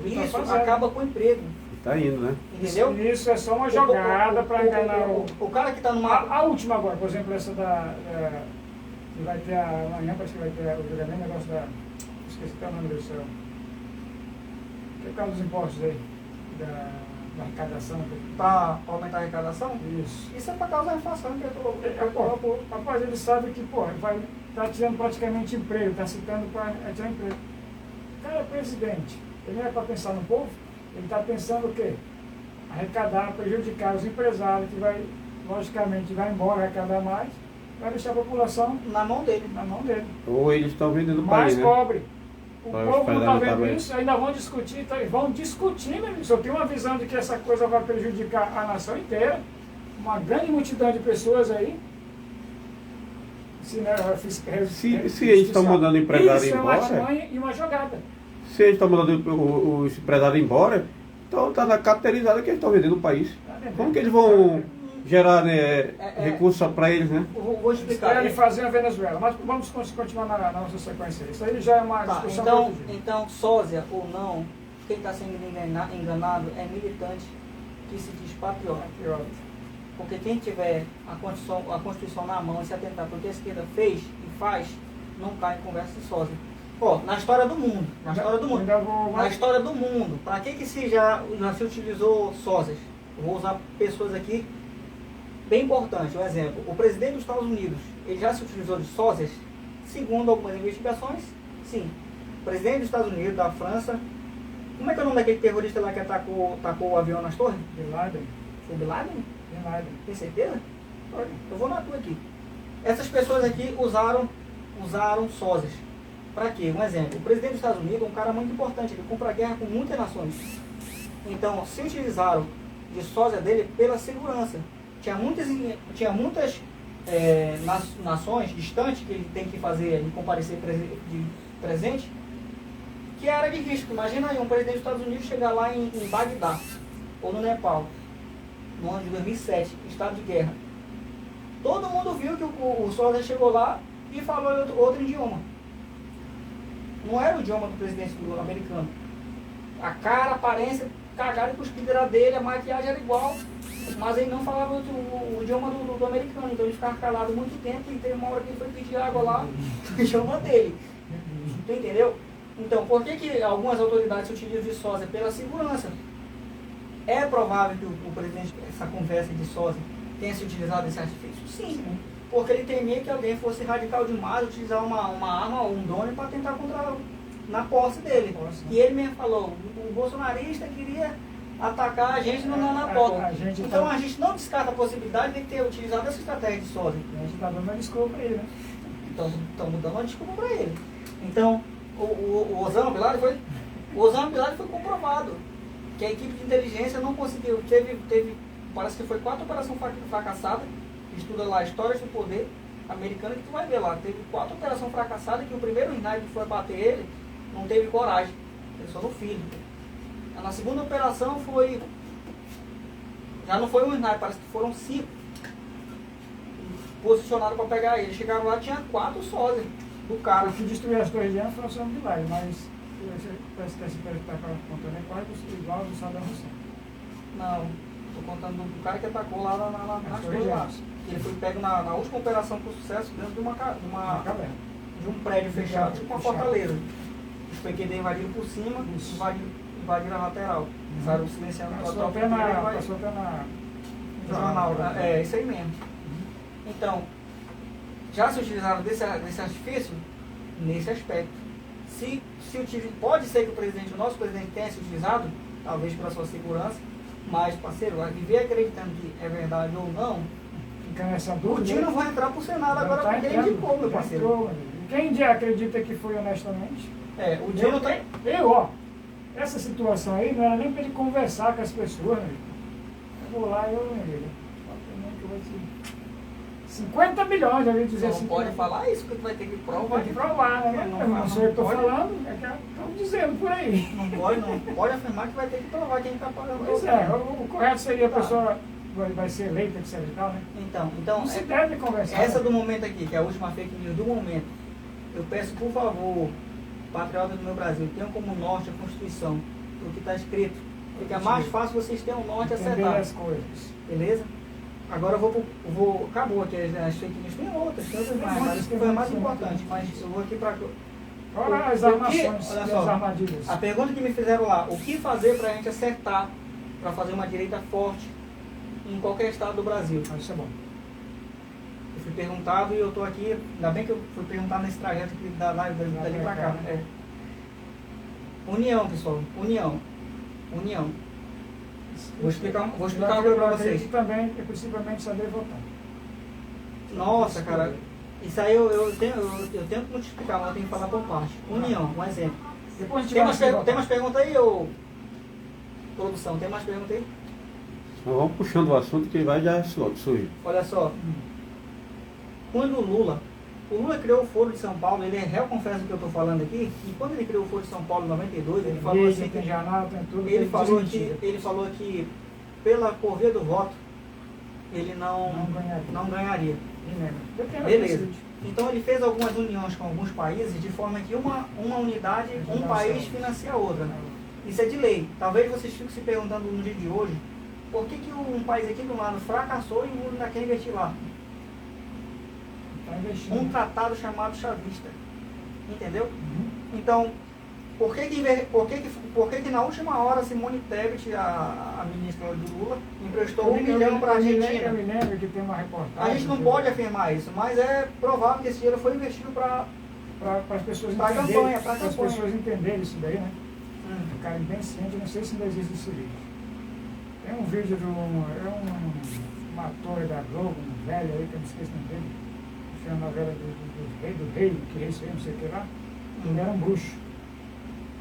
Isso acaba com o emprego. Tá indo, né? Entendeu? Isso é só uma jogada para enganar o cara que está numa... A última agora, por exemplo, essa que vai ter amanhã, parece que vai ter o julgamento, negócio esqueci até o nome do céu. Que é por causa dos impostos aí, da arrecadação. Para aumentar a arrecadação? Isso é para causar a inflação que eu rapaz, ele sabe que, está tirando praticamente emprego, está citando para tirar emprego. O cara é presidente, ele não é para pensar no povo? Ele está pensando o quê? Arrecadar, prejudicar os empresários, que logicamente, vai embora, arrecadar mais, vai deixar a população na mão dele. Ou eles estão vendendo o mais país, pobre. Né? O povo não está vendo isso, ainda vão discutir, meu amigo. Eu tenho uma visão de que essa coisa vai prejudicar a nação inteira, uma grande multidão de pessoas aí. Se eles estão mandando o empresário embora... Isso é uma artimanha e uma jogada. Se eles estão mandando os empresários embora, então está na carteirizada que eles estão vendendo o país. Como que eles vão gerar recursos para eles, né? Vou explicar. Querem fazer a Venezuela, mas vamos continuar na nossa sequência. Isso aí já é uma discussão. Então, sósia ou não, quem está sendo enganado é militante que se diz patriota. Porque quem tiver a Constituição na mão e se atentar para o que a esquerda fez e faz, não cai em conversa de sósia. Na história do mundo, para que já se utilizou sósias? Vou usar pessoas aqui bem importantes. Um exemplo, o presidente dos Estados Unidos, ele já se utilizou de sósias? Segundo algumas investigações, sim. O presidente dos Estados Unidos, da França, como é que é o nome daquele terrorista lá que tacou o avião nas torres? Bin Laden. Foi Bin Laden? Bin Laden. Tem certeza? Eu vou na tua aqui. Essas pessoas aqui usaram sósias. Para quê? Um exemplo, o presidente dos Estados Unidos é um cara muito importante, ele compra guerra com muitas nações. Então, se utilizaram de sósia dele pela segurança. Tinha muitas nações distantes que ele tem que fazer, ele comparecer de presente, que era de risco. Imagina aí um presidente dos Estados Unidos chegar lá em Bagdá, ou no Nepal, no ano de 2007, estado de guerra. Todo mundo viu que o sósia chegou lá e falou outro idioma. Não era o idioma do presidente americano. A cara, a aparência, cagaram e cuspiram era dele, a maquiagem era igual, mas ele não falava o idioma do americano, então ele ficava calado muito tempo e teve uma hora que ele foi pedir água lá no idioma dele. Tu entendeu? Então, por que algumas autoridades se utilizam de sósia? Pela segurança. É provável que o presidente, essa conversa de sósia, tenha se utilizado desse artifício? Sim. Porque ele temia que alguém fosse radical demais, utilizar uma arma ou um drone para tentar na posse dele. Posse, né? E ele mesmo falou, o bolsonarista queria atacar a gente na porta. Então a gente não descarta a possibilidade de ter utilizado essa estratégia de soja. A gente está dando uma desculpa para ele, né? Então estamos dando uma desculpa para ele. Então, o Osama Bin Laden foi comprovado que a equipe de inteligência não conseguiu. Parece que foi 4 operações fracassadas. Estuda lá Histórias do Poder americano, que tu vai ver lá. Teve 4 operações fracassadas, que o primeiro sniper que foi bater ele não teve coragem. Pensou no filho. Na segunda operação foi. Já não foi um sniper, parece que foram 5 posicionados para pegar ele. Chegaram lá, tinha 4 sócios do cara. O que destruiu as torres de Anfa foi o Osama Bin Laden, mas parece que esse cara está contando é quase igual ao do Saddam Hussein. Não, estou contando do cara que atacou lá nas torres de lá. Anfa. Ele foi pego na última operação com sucesso dentro de Caverna. de um prédio fechado, tipo uma fortaleza. Os PQD invadiram por cima, invadiram a lateral. Saíram silenciando o Passou até na jornal. É, isso aí mesmo. Então, já se utilizaram desse artifício nesse aspecto. Pode ser que o nosso presidente tenha se utilizado, talvez pela sua segurança, mas, parceiro, viver acreditando que é verdade ou não, o Dinho não vai entrar pro Senado agora porque ele indicou, meu parceiro. Quem já acredita que foi honestamente? O Dinho não tem. Essa situação aí não era nem para ele conversar com as pessoas, né? Eu vou lá e eu amigo, 50 milhões, eu ia dizer assim. Não pode falar isso, porque tu vai ter que provar. Tem que provar, né? Não sou eu que estou falando, é que estão dizendo por aí. Não pode afirmar que vai ter que provar quem está pagando. Pois é, o correto seria a pessoa vai ser eleita, etc e tal, né? Então não se deve conversar. Essa do momento aqui, que é a última fake news do momento, eu peço, por favor, patriotas do meu Brasil, tenham como norte a Constituição, o que está escrito. Fica mais fácil vocês terem um norte a acertar. As coisas. Beleza? Agora eu vou acabou aqui as fake news, tem outras mais, mas isso foi a mais importante, mas eu vou aqui para... Olha as armações, olha só, as armadilhas. a pergunta que me fizeram lá, o que fazer para a gente acertar, para fazer uma direita forte em qualquer estado do Brasil? Isso é bom. Eu fui perguntado e eu estou aqui, ainda bem que eu fui perguntado nesse trajeto aqui dali para cá. União, pessoal, união. Vou explicar uma coisa para vocês. Isso também é principalmente saber votar. Nossa, cara, isso aí eu tento multiplicar, mas eu tenho que falar por parte. União, um exemplo. Depois Tem mais perguntas aí, ô produção? Tem mais perguntas aí? Nós vamos puxando o assunto que vai já surgir. Olha só, quando o Lula criou o Foro de São Paulo, ele é réu, confesso o que eu estou falando aqui, e quando ele criou o Foro de São Paulo em 92, ele falou assim, ele falou que por via do voto, ele não ganharia. Beleza. Então ele fez algumas uniões com alguns países, de forma que uma unidade, um país financia a outra. Isso é de lei. Talvez vocês fiquem se perguntando no dia de hoje, por que um país aqui do lado fracassou e o mundo ainda quer investir lá? Um tratado chamado chavista. Entendeu? Então, por que na última hora Simone Tebet, a ministra do Lula, emprestou 1 milhão para a Argentina? Eu me lembro que tem uma reportagem. A gente não pode afirmar isso, mas é provável que esse dinheiro foi investido para as pessoas entenderem. Para as pessoas entenderem isso daí, né? Ficarem bem cientes, não sei se ainda existe esse vídeo. Tem um vídeo de um ator da Globo, um velho aí, que eu não esqueço o nome dele. Foi a novela do rei, que rei sei, não sei o que lá. Ele era um bruxo.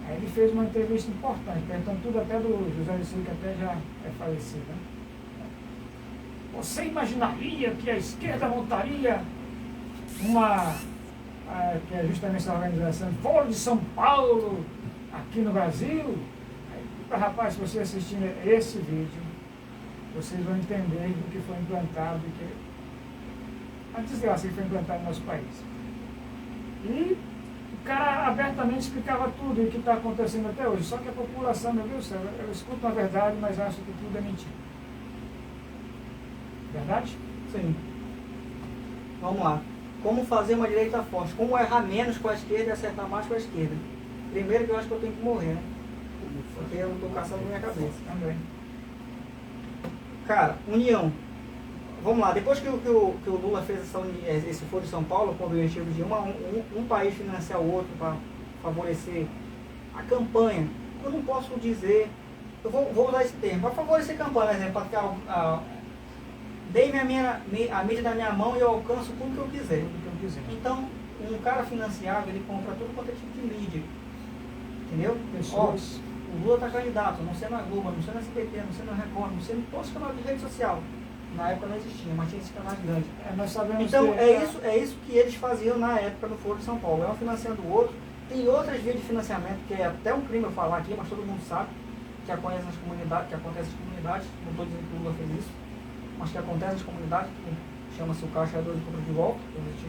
Aí ele fez uma entrevista importante, perguntando tudo até do José Liceu, que até já é falecido, né? Você imaginaria que a esquerda montaria que é justamente essa organização, Foro de São Paulo, aqui no Brasil? Rapaz, se você assistir esse vídeo, vocês vão entender do que foi implantado, a desgraça que foi implantada no nosso país. E o cara abertamente explicava tudo o que está acontecendo até hoje, só que a população, meu Deus do céu, eu escuto a verdade, mas acho que tudo é mentira. Verdade? Sim. Vamos lá. Como fazer uma direita forte? Como errar menos com a esquerda e acertar mais com a esquerda? Primeiro que eu acho que eu tenho que morrer, né? Porque eu estou caçando na minha cabeça. Também. Cara, união. Vamos lá, depois que o Lula fez esse Foro de São Paulo, com o objetivo de um país financiar o outro para favorecer a campanha. Eu não posso dizer, eu vou usar esse termo, para favorecer campanha, por exemplo, para ficar, dei a mídia da minha mão e eu alcanço tudo que eu quiser. Então, um cara financiado, ele compra tudo quanto é tipo de mídia. Entendeu? Pessoas. O Lula está candidato, não sei na Globo, não sei na SBT, não sei na Record, não sei em todos os canais de rede social. Na época não existia, mas tinha esses canais grandes. Nós sabemos então, que é isso que eles faziam na época no Foro de São Paulo. É um financiando o outro. Tem outras vias de financiamento, que é até um crime eu falar aqui, mas todo mundo sabe, que acontece nas comunidades, não estou dizendo que o Lula fez isso, mas que acontece nas comunidades, que chama-se o Caixa de Compra de Volta.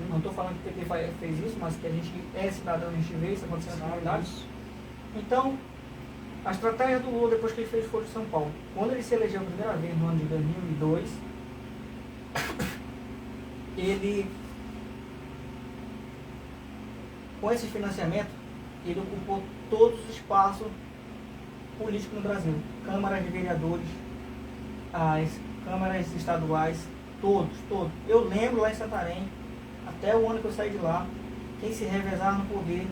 Não estou falando que o PT fez isso, mas que a gente é cidadão, a gente vê isso acontecendo nas comunidades. Então, a estratégia do Lula depois que ele fez o Foro de São Paulo, quando ele se elegeu a primeira vez no ano de 2002, ele, com esse financiamento, ele ocupou todos os espaços políticos no Brasil. Câmaras de vereadores, as câmaras estaduais, todos. Eu lembro lá em Santarém, até o ano que eu saí de lá, quem se revezava no poder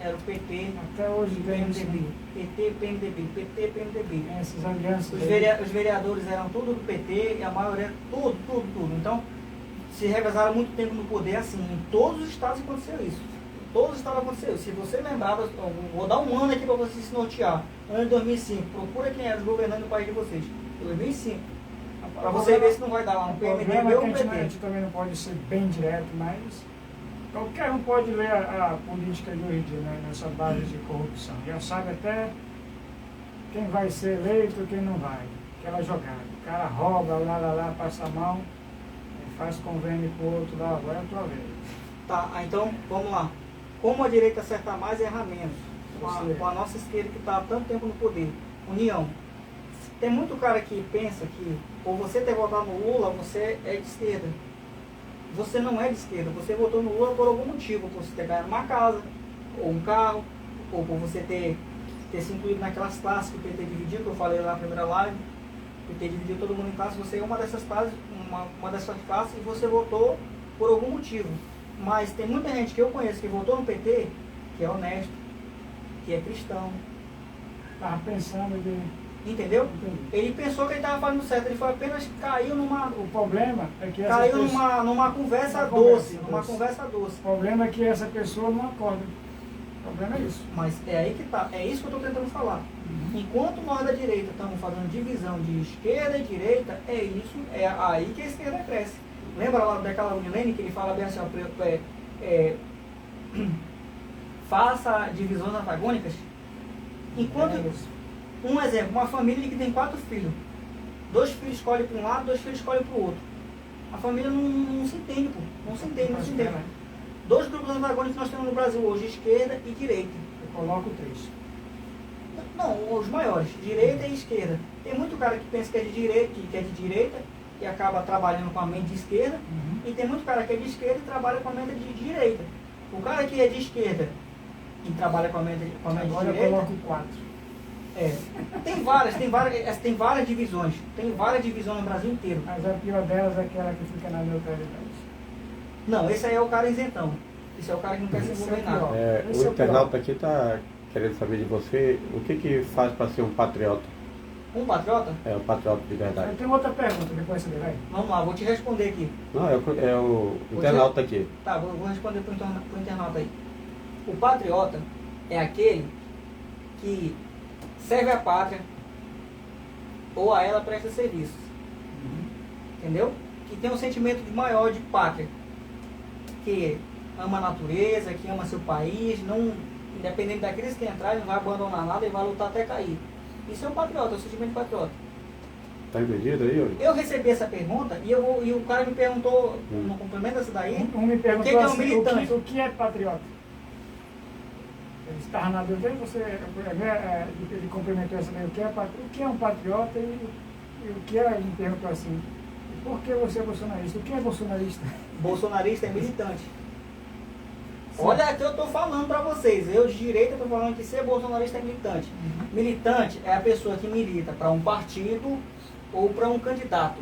era o PT, até hoje e PMDB. PT, PMDB. Essas alianças. Os vereadores eram tudo do PT e a maioria, tudo. Então, se revezaram muito tempo no poder assim. Em todos os estados aconteceu isso. Em todos os estados aconteceu. Se você lembrar, vou dar um ano aqui para você se nortear. Ano de 2005. Procura quem era os governantes do país de vocês. 2005. Para você ver se não vai dar lá no PMDB ou no PT. A gente também não pode ser bem direto, mas qualquer um pode ler a política de hoje em dia, né, nessa base de corrupção. Já sabe até quem vai ser eleito e quem não vai. Aquela jogada. O cara rouba, lá, passa a mão, faz convênio com o outro lá, agora é a tua vez. Tá, então vamos lá. Como a direita acerta mais e erra menos? Com a nossa esquerda que está há tanto tempo no poder. União. Tem muito cara que pensa que por você ter votado no Lula, você é de esquerda. Você não é de esquerda, você votou no Lula por algum motivo, por você ter ganhado uma casa, ou um carro, ou por você ter se incluído naquelas classes que o PT dividiu, que eu falei lá na primeira live, o PT dividiu todo mundo em classes, você é uma dessas classes, uma dessas classes e você votou por algum motivo. Mas tem muita gente que eu conheço que votou no PT, que é honesto, que é cristão. Estava pensando de... Entendeu? Entendi. Ele pensou que ele estava fazendo certo, ele foi apenas caiu numa... O problema é que essa Caiu pessoa... numa conversa doce. O problema é que essa pessoa não acorda. O problema é isso. Mas é aí que tá, é isso que eu estou tentando falar. Enquanto nós da direita estamos fazendo divisão de esquerda e direita, é isso, é aí que a esquerda cresce. Lembra lá daquela de Lenin que ele fala bem assim, faça divisões antagônicas? Enquanto, um exemplo, uma família que tem 4 filhos. 2 filhos escolhem para um lado, 2 filhos escolhem para o outro. A família não se entende, pô. Não se entende. 2 grupos antagônicos que nós temos no Brasil hoje, esquerda e direita. Eu coloco 3. Não, os maiores, direita e esquerda. Tem muito cara que pensa que é de direita, e acaba trabalhando com a mente de esquerda, e tem muito cara que é de esquerda e trabalha com a mente de direita. O cara que é de esquerda e trabalha com a mente de direita... Agora eu coloco 4. Tem várias divisões. Tem várias divisões no Brasil inteiro. Mas a pior delas é aquela que fica na neutralidade. Não, esse aí é o cara isentão. Esse é o cara que não quer se envolver em nada. O internauta aqui está querendo saber de você o que faz para ser um patriota. Um patriota? É, um patriota de verdade. Eu tenho outra pergunta, depois você vai. Vamos lá, vou te responder aqui. Não, é o internauta aqui. Tá, vou responder pro internauta aí. O patriota é aquele que serve a pátria ou a ela presta serviços. Entendeu? Que tem um sentimento maior de pátria. Que ama a natureza, que ama seu país, não, independente da crise que entrar, ele não vai abandonar nada e vai lutar até cair. Isso é um patriota, é um sentimento patriota. Tá entendido aí, Yuri? Eu recebi essa pergunta e o cara me perguntou, no complemento dessa daí, Um me perguntou o que é um assim, militante? o que é patriota? Ele estava na dúvida, ele complementou essa daí, o que é um patriota e o que é, ele me perguntou assim, por que você é bolsonarista? O que é bolsonarista? Bolsonarista é militante. Olha que eu estou falando para vocês, eu de direita estou falando que ser bolsonarista é militante. Militante é a pessoa que milita para um partido ou para um candidato.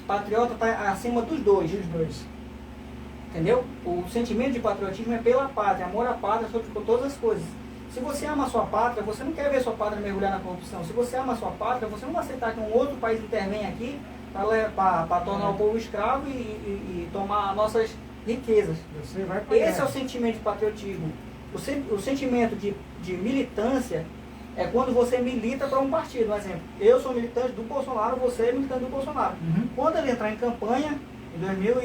Patriota está acima dos dois. Entendeu? O sentimento de patriotismo é pela pátria, amor à pátria sobre todas as coisas. Se você ama a sua pátria, você não quer ver a sua pátria mergulhar na corrupção. Se você ama a sua pátria, você não vai aceitar que um outro país intervenha aqui para tornar o povo escravo e tomar nossas riquezas. Você vai pra Esse guerra. é o sentimento de patriotismo. O sentimento de militância é quando você milita para um partido. Por exemplo, eu sou militante do Bolsonaro, você é militante do Bolsonaro. Uhum. Quando ele entrar em campanha, em 2000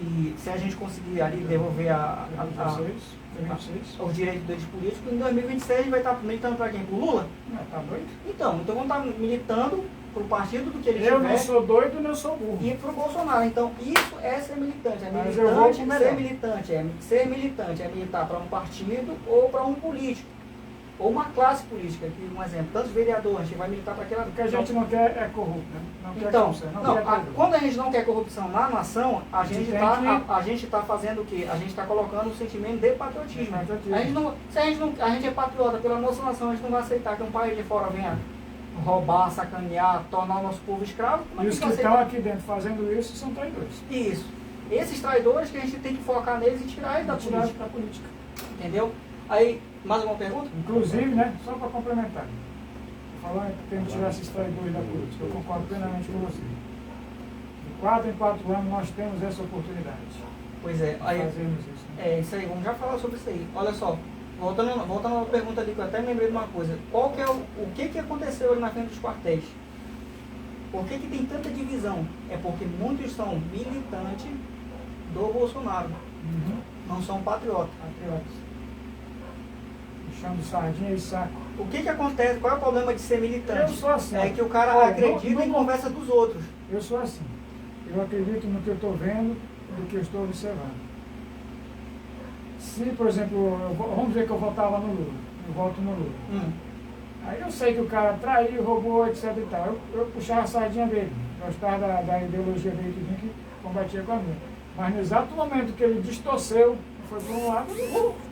e se a gente conseguir ali devolver 2026. os direitos deles políticos, em 2026 a gente vai estar militando para quem? Para o Lula? Não, tá doido? Então vamos estar militando para o partido do que ele Eu tiver não sou doido, nem sou burro. e para o Bolsonaro. Então isso é ser militante. É Mas eu vou militante, pro melhor. ser militante é militar para um partido ou para um político. Ou uma classe política, que um exemplo, tantos vereadores, a gente vai militar para aquela... O que a gente não quer é corrupto, né? Não quer Então, corrupção, não quer traidor. quando a gente não quer corrupção na nação, a gente tem está fazendo o quê? A gente está colocando o sentimento de patriotismo. Patriotismo. Se a gente é patriota pela nossa nação, a gente não vai aceitar que um país de fora venha roubar, sacanear, tornar o nosso povo escravo. E os que estão aqui dentro fazendo isso são traidores. Isso. Esses traidores que a gente tem que focar neles e tirar eles da política. Da política. Entendeu? Aí, mais alguma pergunta? Inclusive, né, só para complementar, falando que tem que tirar esses traidores da política, eu concordo plenamente com você. De 4 em 4 anos nós temos essa oportunidade Pois é. de Aí, fazermos isso. Né? é isso aí, vamos já falar sobre isso aí. Olha só, voltando à pergunta ali que eu até me lembrei de uma coisa. Qual que é o que aconteceu ali na frente dos quartéis? Por que tem tanta divisão? É porque muitos são militantes do Bolsonaro, Uhum. não são patriotas. Patriotas. Puxando sardinha e saco. O que acontece? Qual é o problema de ser militante? Eu sou assim. É que o cara Olha, acredita em conversa dos outros. Eu sou assim. Eu acredito no que eu estou vendo do que eu estou observando. Se, por exemplo, vamos dizer que eu votava no Lula. Eu voto no Lula. Aí eu sei que o cara traiu, roubou, etc e tal. Eu puxava a sardinha dele. Gostava da ideologia dele que combatia com a minha. Mas no exato momento que ele distorceu, foi por um lado,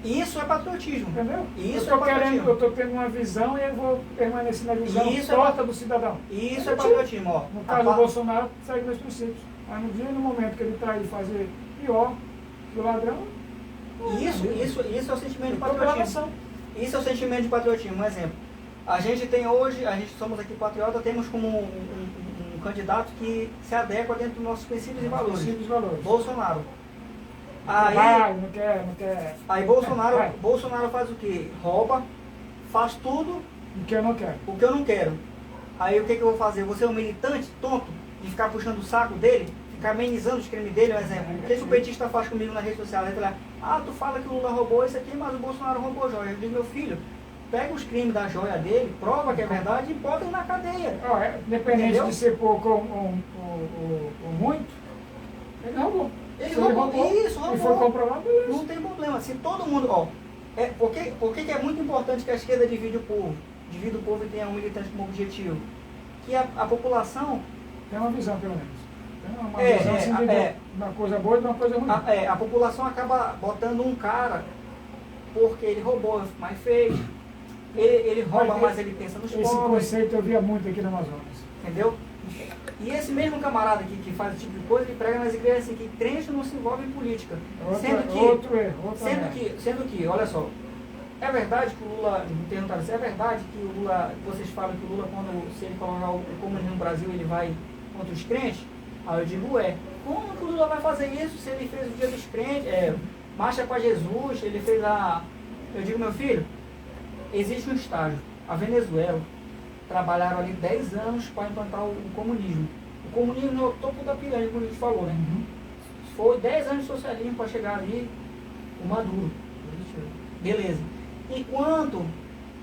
Isso é patriotismo. entendeu? Isso eu é patriotismo. eu estou tendo uma visão e eu vou permanecer na visão Isso é torta do cidadão. Isso é patriotismo, ó. No caso do Bolsonaro, segue meus princípios. Mas no dia e no momento que ele trair e fazer pior que o ladrão, Isso é o sentimento de eu tô pela patriotismo. nação. Isso é o sentimento de patriotismo. Um exemplo. A gente tem hoje, a gente somos aqui patriota, temos como um candidato que se adequa dentro dos nossos princípios e valores. Princípios e valores. Bolsonaro. Vai, não quer. Aí Vai. Bolsonaro faz o quê? Rouba, faz tudo O que eu não quero. o que eu não quero. Aí o que eu vou fazer? Você é um militante tonto de ficar puxando o saco dele, ficar amenizando os crimes dele, por exemplo. O que o petista faz comigo na rede social? Ele fala, tu fala que o Lula roubou isso aqui, mas o Bolsonaro roubou joia. Eu digo, meu filho, pega os crimes da joia dele, prova que é verdade e bota ele na cadeia. Independente Entendeu? de ser pouco ou muito, ele roubou. Ele Se roubou, isso, roubou. E foi comprovado, beleza. Não tem problema. Se todo mundo, por que é muito importante que a esquerda divide o povo? Divide o povo e tenha um militante como objetivo. Que a população, Tem uma visão, pelo menos. Tem uma visão assim de uma coisa boa e de uma coisa ruim. a população acaba botando um cara porque ele roubou, mas fez. Ele rouba, mas ele pensa nos Esse pobres. conceito eu via muito aqui no Amazonas. Entendeu? E esse mesmo camarada que faz esse tipo de coisa, ele prega nas igrejas assim, que crente não se envolve em política. Outro erro. Sendo que, olha só, é verdade que o Lula, me perguntaram se é verdade que o Lula, vocês falam que o Lula, se ele colocar o comunismo no Brasil, ele vai contra os crentes? Aí eu digo, como que o Lula vai fazer isso se ele fez o dia dos crentes, marcha para Jesus, ele fez eu digo, meu filho, existe um estágio, a Venezuela, trabalharam ali 10 anos para implantar o comunismo. O comunismo é o topo da pirâmide, como a gente falou, né? Foi 10 anos de socialismo para chegar ali o Maduro. Beleza. Enquanto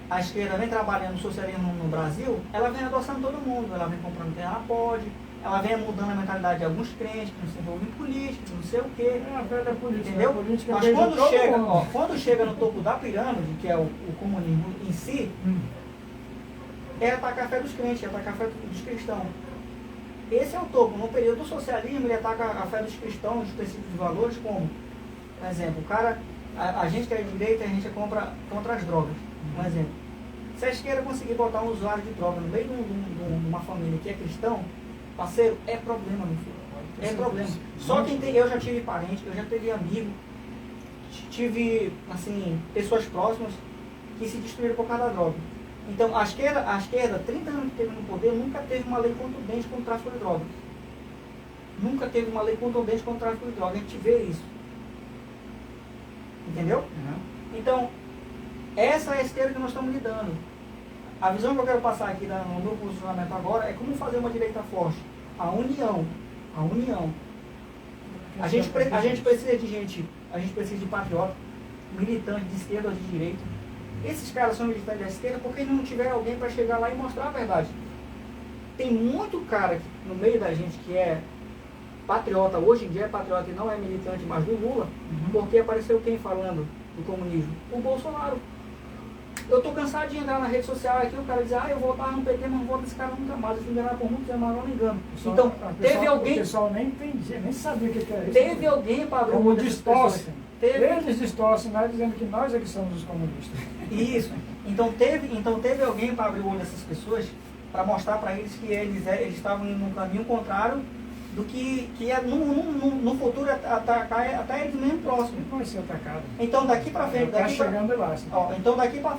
a esquerda vem trabalhando no socialismo no Brasil, ela vem adoçando todo mundo. Ela vem comprando quem ela pode, ela vem mudando a mentalidade de alguns crentes que não se envolvem em política, não sei o quê. É a velha política. Entendeu? A política Mas beija todo mundo. quando chega no topo da pirâmide, que é o comunismo em si, é atacar a fé dos crentes, é atacar a fé dos cristãos. Esse é o topo. No período do socialismo, ele ataca a fé dos cristãos, os princípios de valores, como, por exemplo, o cara, a gente que é de direita, a gente é contra as drogas. Um exemplo. Se a esquerda conseguir botar um usuário de droga no meio de uma família que é cristão, parceiro, é problema, meu filho. É problema. Só quem tem, eu já tive parente, eu já tive amigo, tive, assim, pessoas próximas que se destruíram por causa da droga. Então, a esquerda, 30 anos que teve no poder, nunca teve uma lei contundente contra o tráfico de drogas. Nunca teve uma lei contundente contra o tráfico de drogas. A gente vê isso. Entendeu? Então, essa é a esquerda que nós estamos lidando. A visão que eu quero passar aqui no meu posicionamento agora é como fazer uma direita forte. A união. A união. A gente precisa de gente, a gente precisa de patriota, militante de esquerda ou de direita. Esses caras são militantes da esquerda porque não tiveram alguém para chegar lá e mostrar a verdade. Tem muito cara no meio da gente que é patriota, hoje em dia é patriota e não é militante mais do Lula, porque apareceu quem falando do comunismo? O Bolsonaro. Eu tô cansado de entrar na rede social aqui, o cara diz, eu votava no PT, mas não voto nesse cara nunca mais, eu fui enganado por muitos anos, mas não me engano. Então, teve alguém... O pessoal nem entendia, nem sabia o que era isso. Teve alguém para abrir como dessas distorcem. pessoas. Eles distorcem, nós dizendo que nós é que somos os comunistas. Isso. Então teve alguém para abrir o olho dessas pessoas, para mostrar para eles que eles estavam num caminho contrário do que é no futuro atacar até eles mesmo próximo. Vai ser atacado. Então daqui para frente, então daqui para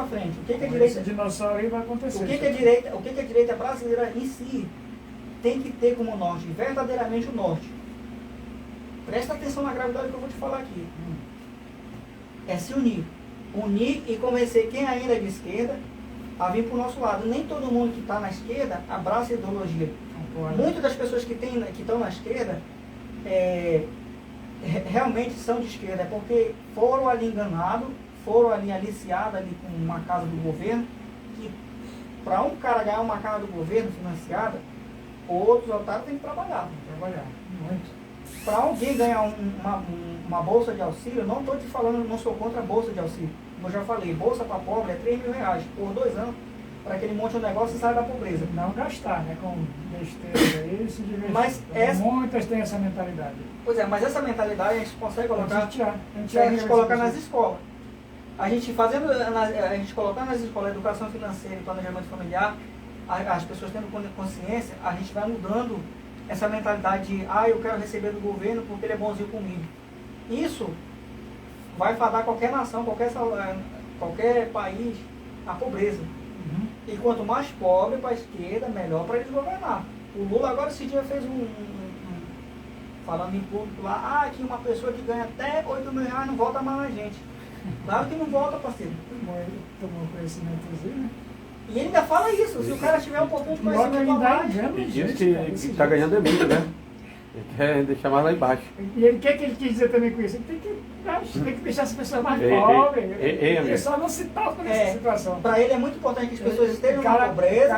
frente, o que a direita, esse dinossauro aí vai acontecer. o que a direita brasileira em si tem que ter como norte, verdadeiramente o norte. Presta atenção na gravidade que eu vou te falar aqui. É se unir. Unir e convencer quem ainda é de esquerda a vir para o nosso lado. Nem todo mundo que está na esquerda abraça a ideologia. Muitas das pessoas que estão na esquerda realmente são de esquerda, porque foram ali enganados, foram ali aliciados ali com uma casa do governo, que para um cara ganhar uma casa do governo financiada, outros otários têm que trabalhar. Muito. Para alguém ganhar uma bolsa de auxílio, não estou te falando, não sou contra a bolsa de auxílio. Como eu já falei, bolsa para pobre é R$3.000 por 2 anos, para que ele monte um negócio e saia da pobreza. Não gastar, né? Com besteira aí, se divertir. Mas muitas têm essa mentalidade. Pois é, mas essa mentalidade a gente consegue colocar, se a gente colocar nas escolas. A gente colocando nas escolas educação financeira e planejamento familiar, as pessoas tendo consciência, a gente vai mudando essa mentalidade de, eu quero receber do governo porque ele é bonzinho comigo. Isso vai fadar qualquer nação, qualquer país à pobreza. E quanto mais pobre para a esquerda, melhor para eles governar. O Lula agora esse dia fez falando em público lá, que uma pessoa que ganha até R$8.000 não volta mais na gente. Claro que não volta, parceiro. Tomou conhecimento, né? E ele ainda fala isso, se o cara tiver um pouquinho de conhecimento a mais. E diz que está ganhando é muito, né? Ele quer deixar mais lá embaixo. E ele quer que ele quis dizer também com isso? Ele tem que deixar as pessoas mais pobres. Ele só não se toca nessa situação. Para ele é muito importante que as pessoas estejam na pobreza. O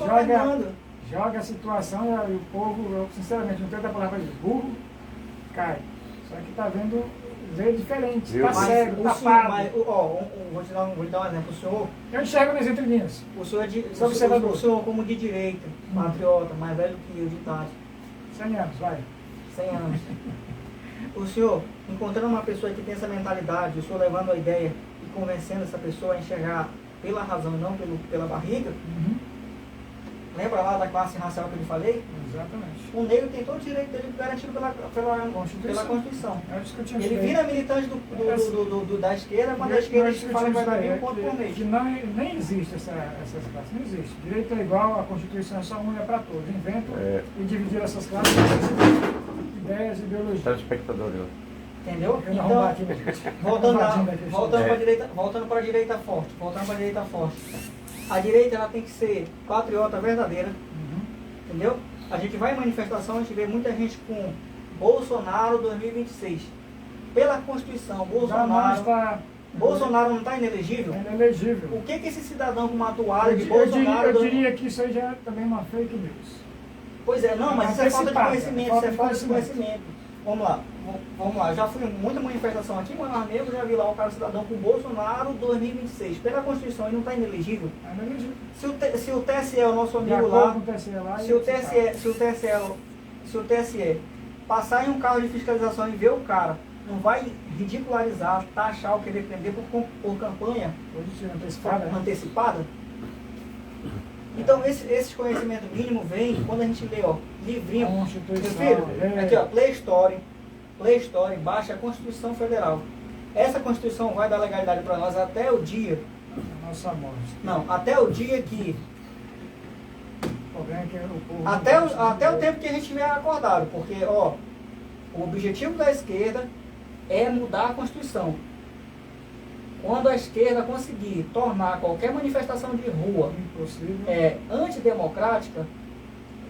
cara joga a situação e o povo, eu sinceramente não tenho outra palavra para isso, burro, cai. Só que está vendo diferente, está cego, tapado. Vou te dar um exemplo. O senhor... Eu enxergo nas entrelinhas. O senhor como de direita, patriota, mais velho que eu de idade. 100 anos, vai. 100 anos. O senhor, encontrando uma pessoa que tem essa mentalidade, o senhor levando a ideia e convencendo essa pessoa a enxergar pela razão e não pela barriga, lembra lá da classe racial que eu lhe falei? Exatamente. O negro tem todo o direito dele garantido pela Constituição. Ele vira militante da esquerda, mas a esquerda fala que vai dar um ponto por mês. Nem existe essas classes, não existe. Direito é igual, a Constituição é só uma para todos. Inventam e dividir essas classes em ideias e ideologias. Telespectador, entendeu? Então, voltando para a direita forte. A direita ela tem que ser patriota verdadeira, entendeu? A gente vai em manifestação, a gente vê muita gente com Bolsonaro 2026. Pela Constituição, Bolsonaro não está inelegível? É inelegível. O que esse cidadão com uma toalha de Bolsonaro... Eu diria que isso aí já é também uma fake news. Pois é, não, mas isso é falta de conhecimento, Vamos lá. Eu já fui em muita manifestação aqui, mas nós mesmo já vi lá o cara cidadão com Bolsonaro 2026. Pela Constituição ele não está inelegível. Se o TSE é o nosso amigo lá, se o TSE passar em um carro de fiscalização e ver o cara, não vai ridicularizar, taxar ou querer prender por campanha antecipada? Então esse conhecimento mínimo vem quando a gente lê, livrinho, meu filho, aqui Play Store, baixa a Constituição Federal. essa Constituição vai dar legalidade para nós até o dia... Nossa morte. Não, até o dia que... O problema é que o povo... Até o tempo que a gente estiver acordado, porque, ó, o objetivo da esquerda é mudar a Constituição. Quando a esquerda conseguir tornar qualquer manifestação de rua antidemocrática,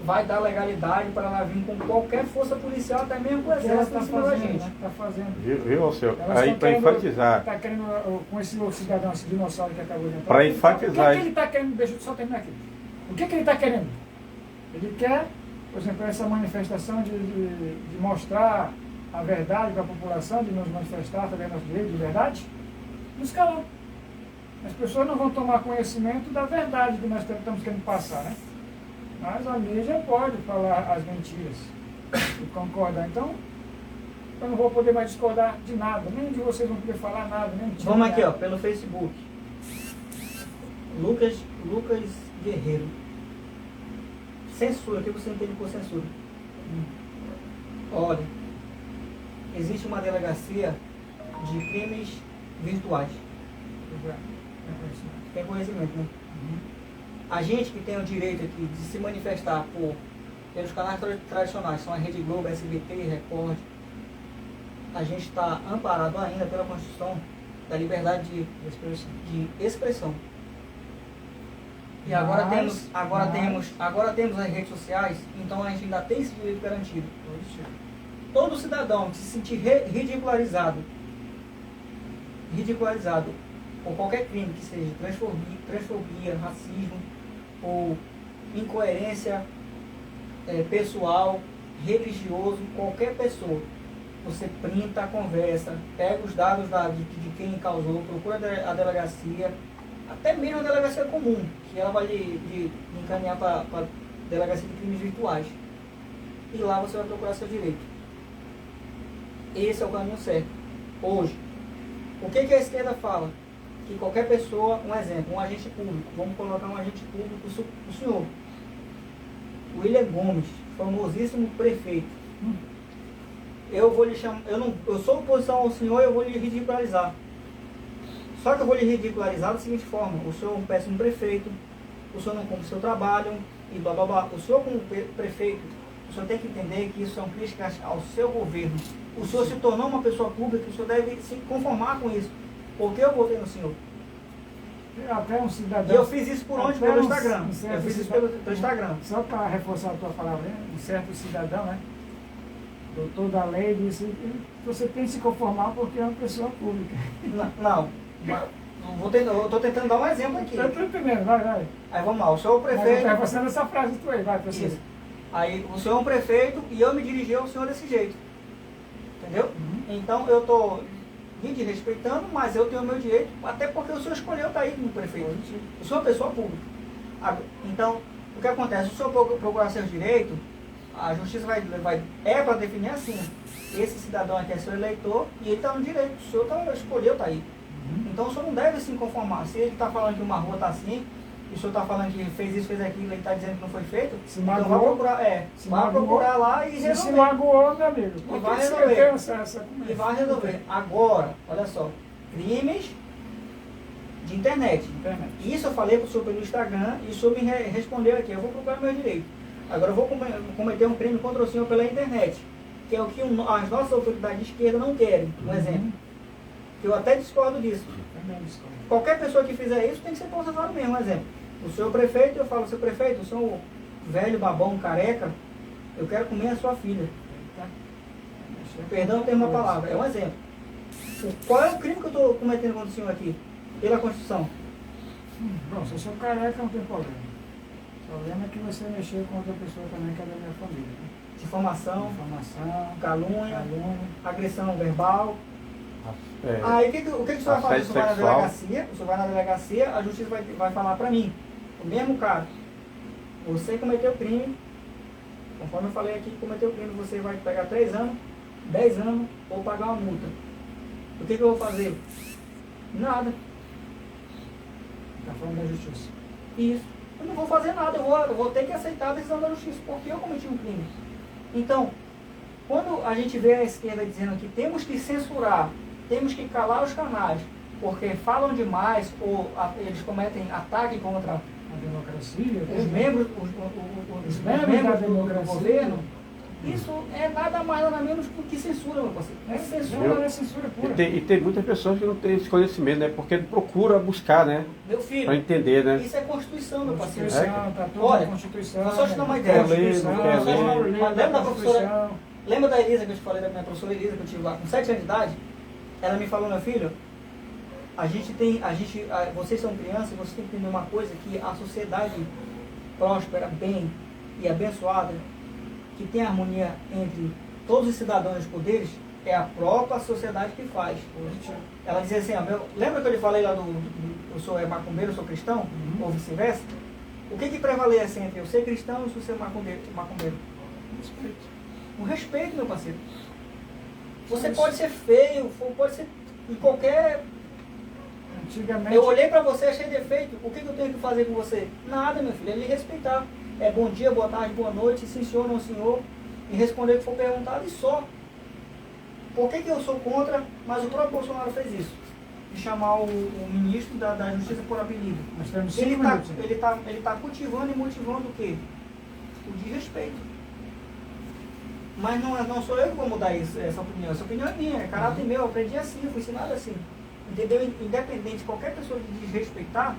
vai dar legalidade para ela vir com qualquer força policial, até mesmo com o exército em cima da gente. Está fazendo. Viu, senhor? Elas Aí, estão para querendo- enfatizar. Está querendo, com esse outro cidadão, esse dinossauro que acabou de entrar. Para enfatizar- O que ele está querendo? Deixa eu só terminar aqui. O que ele está querendo? Ele quer, por exemplo, essa manifestação de mostrar a verdade para a população, de nos manifestar através do nosso direito de verdade, nos calar. As pessoas não vão tomar conhecimento da verdade que nós estamos querendo passar, né? Mas a mídia pode falar as mentiras e concordar. Então, eu não vou poder mais discordar de nada, nem de vocês vão poder falar nada, nem de Vamos aqui, ó, pelo Facebook. Lucas Guerreiro. Censura, o que você entende por censura? Olha, existe uma delegacia de crimes virtuais. Tem conhecimento, né? A gente que tem o direito aqui de se manifestar pelos canais tradicionais, são a Rede Globo, SBT, Record, a gente está amparado ainda pela Constituição da liberdade de expressão. E agora temos as redes sociais, então a gente ainda tem esse direito garantido. Todo cidadão que se sentir ridicularizado por qualquer crime, que seja transfobia, racismo ou incoerência pessoal, religioso, qualquer pessoa, você printa a conversa, pega os dados de quem causou, procura a delegacia, até mesmo a delegacia comum, que ela vai lhe encaminhar para a delegacia de crimes virtuais. E lá você vai procurar seu direito. Esse é o caminho certo. Hoje, o que a esquerda fala? Que qualquer pessoa, um exemplo, um agente público, vamos colocar um agente público, o senhor, William Gomes, famosíssimo prefeito. Eu vou lhe chamar, eu sou oposição ao senhor, eu vou lhe ridicularizar. Só que eu vou lhe ridicularizar da seguinte forma: o senhor é um péssimo prefeito, o senhor não cumpre o seu trabalho, e blá blá blá. O senhor, como prefeito, o senhor tem que entender que isso são críticas ao seu governo. O senhor se tornou uma pessoa pública, o senhor deve se conformar com isso. Porque eu votei no senhor. Até um cidadão. E eu fiz isso por onde? Pelo Instagram. Eu fiz isso pelo Instagram. Só para reforçar a tua palavra, né? Um certo cidadão, né? Doutor da lei disse que você tem que se conformar porque é uma pessoa pública. Não. Eu estou tentando dar um exemplo aqui. Eu estou entendendo, vai. Aí vamos lá, o senhor é o prefeito. Vai reforçando essa frase tua aí, vai, professor. Isso. Aí o senhor é um prefeito e eu me dirigi ao senhor desse jeito. Entendeu? Então eu estou me desrespeitando, mas eu tenho o meu direito, até porque o senhor escolheu estar aí como prefeito. O senhor é pessoa pública. Então, o que acontece? Se o senhor procurar seus direitos, a justiça é para definir assim: esse cidadão aqui é seu eleitor e ele está no direito, o senhor escolheu estar aí. Então o senhor não deve se conformar. Se ele está falando que uma rua está assim, e o senhor está falando que fez isso, fez aquilo, ele está dizendo que não foi feito, Se então magoou, vai procurar lá e se resolver. se magoou, meu amigo. E Por vai que você resolver. tem essa E vai resolver. Agora, olha só, crimes de internet. Isso eu falei para o senhor pelo Instagram e o senhor me respondeu aqui: eu vou procurar meu direito. Agora eu vou cometer um crime contra o senhor pela internet, que é o que as nossas autoridades de esquerda não querem. Um exemplo. Que eu até discordo disso. Qualquer pessoa que fizer isso tem que ser processado mesmo. Um exemplo. O senhor prefeito, eu falo: seu prefeito, o senhor velho, babão, careca, eu quero comer a sua filha. Perdão ter uma palavra, é um exemplo. Qual é o crime que eu estou cometendo contra o senhor aqui? Pela Constituição. Bom, se eu sou careca, não tem problema. O problema é que você mexeu com outra pessoa também, que é da minha família. Né? Difamação, calúnia, calúnia, agressão verbal. Aí o que o senhor vai fazer? O senhor vai na delegacia, a justiça vai falar para mim, o mesmo cara: você cometeu crime, conforme eu falei aqui, cometeu crime, você vai pegar 3 anos, 10 anos ou pagar uma multa. O que eu vou fazer? Nada. Está falando da justiça. Isso. Eu não vou fazer nada, eu vou ter que aceitar a decisão da justiça, porque eu cometi um crime. Então, quando a gente vê a esquerda dizendo que temos que censurar temos que calar os canais, porque falam demais ou eles cometem ataque contra A democracia, os membros, os membros do governo. Isso é nada mais nada menos do que censura, meu parceiro. É censura, é censura pura. E tem muitas pessoas que não têm esse conhecimento, né? Porque procura buscar, né? Meu filho, Para entender, né? isso é Constituição, meu parceiro. Constituição, tá tudo Olha, na Constituição. só te dar uma né? ideia. Constituição, Quer ler, só quer ler, ler. Lembra da Constituição. Lembra da Elisa que eu te falei, da minha professora Elisa, que eu tive lá com 7 anos de idade? Ela me falou, meu filho, vocês são crianças, vocês têm que entender uma coisa, que a sociedade próspera, bem e abençoada, que tem harmonia entre todos os cidadãos e os poderes, é a própria sociedade que faz. Ela dizia assim, lembra que eu lhe falei lá eu sou macumbeiro, eu sou cristão, ou vice-versa? O que prevalece entre eu ser cristão e eu ser macumbeiro? Respeito. O respeito, meu parceiro. Você pode ser feio, pode ser em qualquer... Antigamente... Eu olhei pra você, achei defeito. O que eu tenho que fazer com você? Nada, meu filho. É lhe respeitar. É bom dia, boa tarde, boa noite, sim senhor, não senhor. E responder o que for perguntado e só. Por que eu sou contra? Mas o próprio Bolsonaro fez isso. De chamar o ministro da Justiça por apelido. Nós temos Ele 5 minutos. está cultivando e motivando o quê? O desrespeito. Mas não sou eu que vou mudar essa opinião. Essa opinião é minha, é caráter meu. Eu aprendi assim, eu fui ensinado assim. Entendeu? Independente de qualquer pessoa que desrespeitar,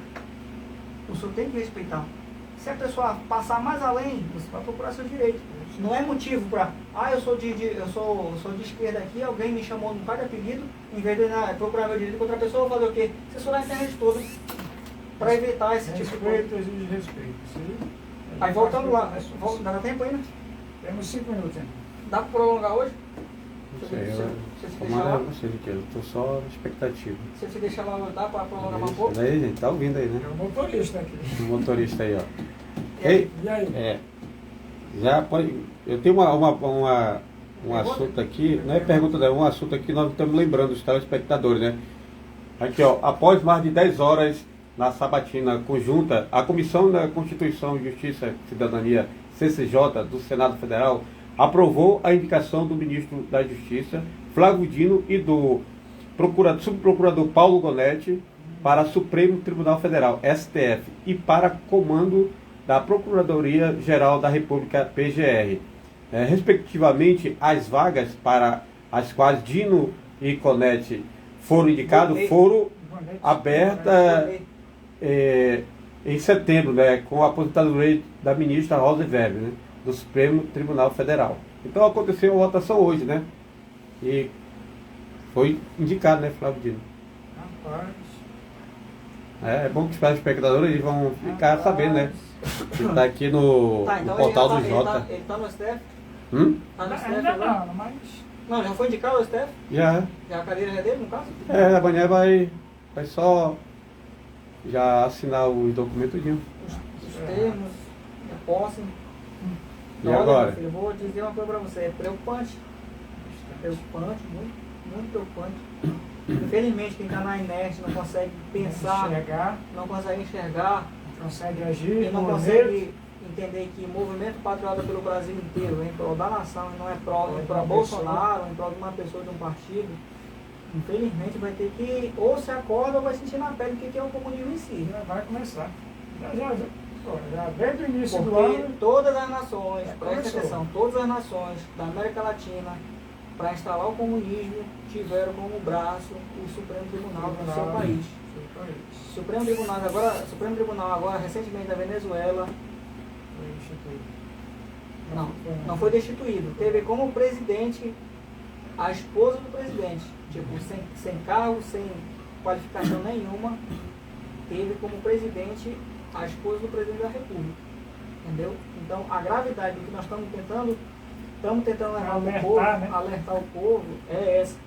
o senhor tem que respeitar. Se a pessoa passar mais além, você vai procurar seu direito. Não é motivo para, eu sou de esquerda aqui, alguém me chamou num cada apelido, em vez de procurar meu direito contra a pessoa, eu vou fazer o quê? Censurar a internet toda. Para evitar esse tipo de coisa. Respeito exige respeito. Aí voltando lá, dá tempo ainda? Temos 5 minutos ainda. Dá para prolongar hoje? Não sei, Se você como deixar é lá, você, eu estou só na expectativa. se você deixar lá, dá para prolongar mais um pouco? Isso daí, gente, tá ouvindo aí, né? É o motorista aqui. O motorista aí, ó. Ei, E aí? É. Já pode. Eu tenho um assunto aqui, não é pergunta, não, é um assunto aqui que nós estamos lembrando os telespectadores, né? Aqui, ó, após mais de 10 horas na sabatina conjunta, a Comissão da Constituição, Justiça e Cidadania, CCJ, do Senado Federal, aprovou a indicação do ministro da Justiça, Flávio Dino, e do subprocurador Paulo Gonetti para Supremo Tribunal Federal, STF, e para comando da Procuradoria-Geral da República, PGR. Respectivamente, as vagas para as quais Dino e Gonetti foram indicados foram abertas em setembro, né, com a aposentadoria da ministra Rosa Weber, né, do Supremo Tribunal Federal. Então aconteceu a votação hoje, né? E foi indicado, né, Flávio Dino. Rapaz. É bom que os espectadores eles vão ficar sabendo, né? Que está aqui no então portal do ele Jota. ele tá no STF? Tá no STF Ainda agora? não, mas... Não, já foi indicado o STF? Já. Já a cadeira é dele, no caso? Amanhã vai só já assinar os documentos. Os termos, a posse. E Olha, agora? meu filho, eu vou dizer uma coisa pra você, é preocupante. Preocupante, muito, muito preocupante. Infelizmente, quem está na inércia não consegue pensar, não consegue enxergar, não consegue agir, e não consegue entender que o movimento patriota pelo Brasil inteiro, em prol da nação, e não é pró Bolsonaro, em prol de uma pessoa, de um partido, infelizmente vai ter que, ou se acorda ou vai sentir na pele o que é o comunismo em si. Vai começar. Já desde o início do Porque ano... todas as nações, presta começou. atenção, todas as nações da América Latina, para instalar o comunismo, tiveram como braço o Supremo Tribunal do seu país. Supremo Tribunal agora recentemente da Venezuela, não foi destituído. Teve como presidente a esposa do presidente, tipo, sem cargo, sem qualificação nenhuma, teve como presidente a esposa do presidente da República. Entendeu? Então, a gravidade do que nós estamos tentando levar o povo, alertar o povo, é essa.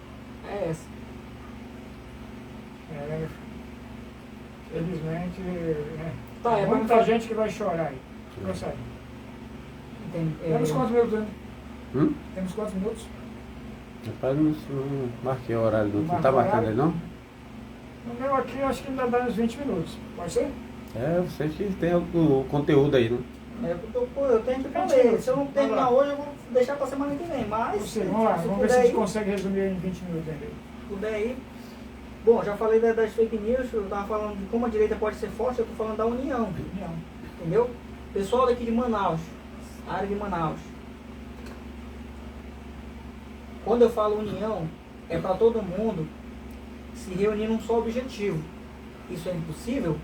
Felizmente, Tá, é muita gente que vai chorar aí. Prossegue. Temos quantos minutos ainda? Temos quantos minutos? Rapaz, não marquei o horário, não está marcando aí, não? No meu aqui, eu acho que ainda dá uns 20 minutos. Pode ser? Vocês que tem o conteúdo aí, né? Eu tenho que fazer. Se eu não terminar hoje, eu vou deixar para semana que vem. Mas, Vamos lá, vamos ver se a gente consegue resumir em 20 minutos ainda. puder ir. Bom, já falei das fake news, eu estava falando de como a direita pode ser forte, eu estou falando da união. Entendeu? Pessoal daqui de Manaus, área de Manaus. Quando eu falo união, é para todo mundo se reunir num só objetivo. Isso é impossível?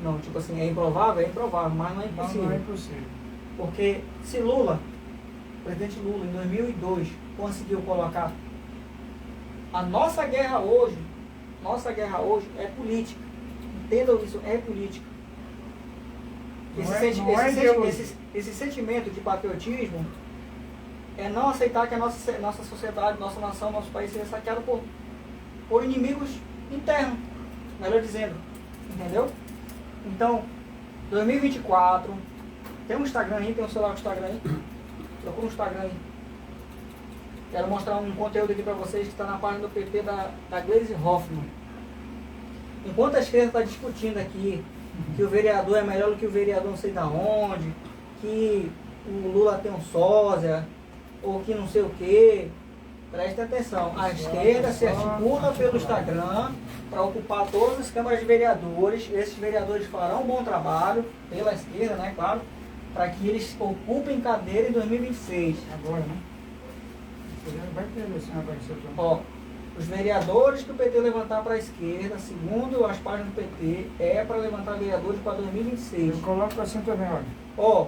Não, tipo assim, é improvável? É improvável, mas não é impossível. Não é impossível. Porque se Lula, o presidente Lula, em 2002, conseguiu colocar a nossa guerra hoje é política. Entendam isso, é política. Esse sentimento de patriotismo é não aceitar que a nossa sociedade, nossa nação, nosso país seja saqueado por inimigos internos, melhor dizendo. Entendeu? Então, 2024, tem um Instagram aí, tem um celular com Instagram aí. Procura um Instagram aí. Quero mostrar um conteúdo aqui para vocês que está na página do PT da Gleisi Hoffmann. Enquanto a esquerda está discutindo aqui que o vereador é melhor do que o vereador não sei da onde, que o Lula tem um sósia, ou que não sei o que, preste atenção. A esquerda se articula pelo Instagram para ocupar todas as câmaras de vereadores. Esses vereadores farão um bom trabalho, pela esquerda, né, claro, para que eles ocupem cadeira em 2026. Agora, né? Vai ter eleição agora, Ó, os vereadores que o PT levantar para a esquerda, segundo as páginas do PT, é para levantar vereadores para 2026. Eu coloco assim também, olha. Ó,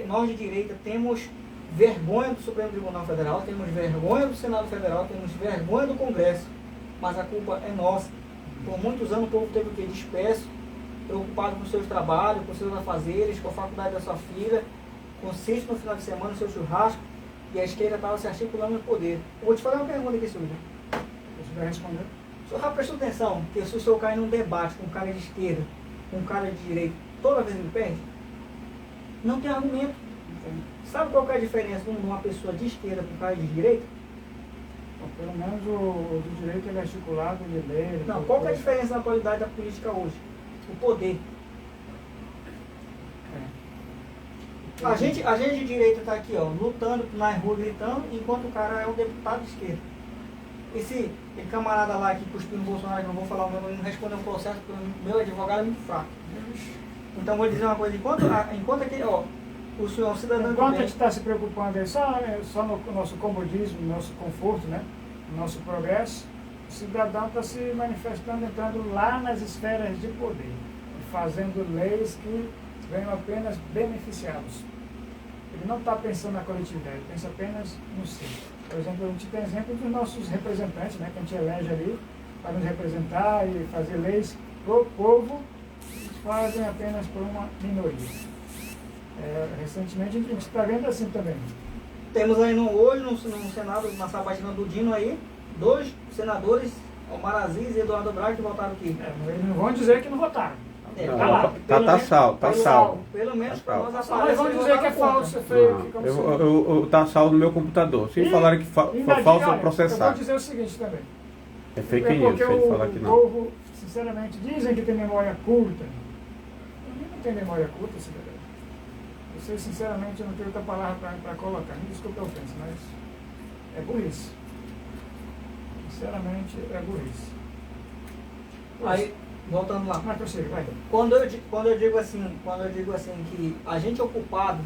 nós de direita temos vergonha do Supremo Tribunal Federal, temos vergonha do Senado Federal, temos vergonha do Congresso, mas a culpa é nossa. Por muitos anos o povo teve o quê? Disperso, preocupado com seus trabalhos, com seus afazeres, com a faculdade da sua filha, com sítio no final de semana, seu churrasco, e a esquerda estava se articulando no poder. Eu vou te fazer uma pergunta aqui, senhor. Você vai responder? O senhor já prestou atenção que se o senhor cair num debate com um cara de esquerda, com um cara de direita, toda vez ele perde? Não tem argumento. Sabe qual que é a diferença de uma pessoa de esquerda com um cara de direita? Bom, pelo menos o de direito ele é articulado, ele lê. Não, qual que é a diferença na qualidade da política hoje? O poder. A gente de direita está aqui, ó, lutando na rua, gritando, enquanto o cara é um deputado de esquerda. Esse camarada lá que cuspiu no Bolsonaro, que não vou falar o nome, não respondeu um processo, porque o meu advogado é muito fraco. Então vou dizer uma coisa, enquanto aquele, ó, o senhor é um cidadão de bem. Enquanto a gente está se preocupando aí só no nosso comodismo, no nosso conforto, né? No nosso progresso, o cidadão está se manifestando, entrando lá nas esferas de poder, fazendo leis que venham apenas beneficiá-los. Ele não está pensando na coletividade, ele pensa apenas no si. Por exemplo, a gente tem exemplo dos nossos representantes, né, que a gente elege ali para nos representar e fazer leis para o povo, eles fazem apenas por uma minoria. Recentemente a gente está vendo assim também. Temos aí hoje no Senado, na sabatina do Dino aí, 2 senadores, Omar Aziz e Eduardo Braga, que votaram aqui. Eles não vão dizer que não votaram. Tá salvo. Pelo menos para nós Mas aparece. vão dizer que é falso, é feio. Tá salvo no meu computador. Se falarem que foi falso, eu processar. Eu vou dizer o seguinte também. É fake news, se ele falar que não. O povo, sinceramente, dizem que tem memória curta. Não tem memória curta, cidadão. Eu, sinceramente, eu não tenho outra palavra para colocar. Me desculpe a ofensa, mas é burrice. Sinceramente, é burrice. Aí, voltando lá. Mas prossiga, vai. Quando eu digo assim que a gente é ocupado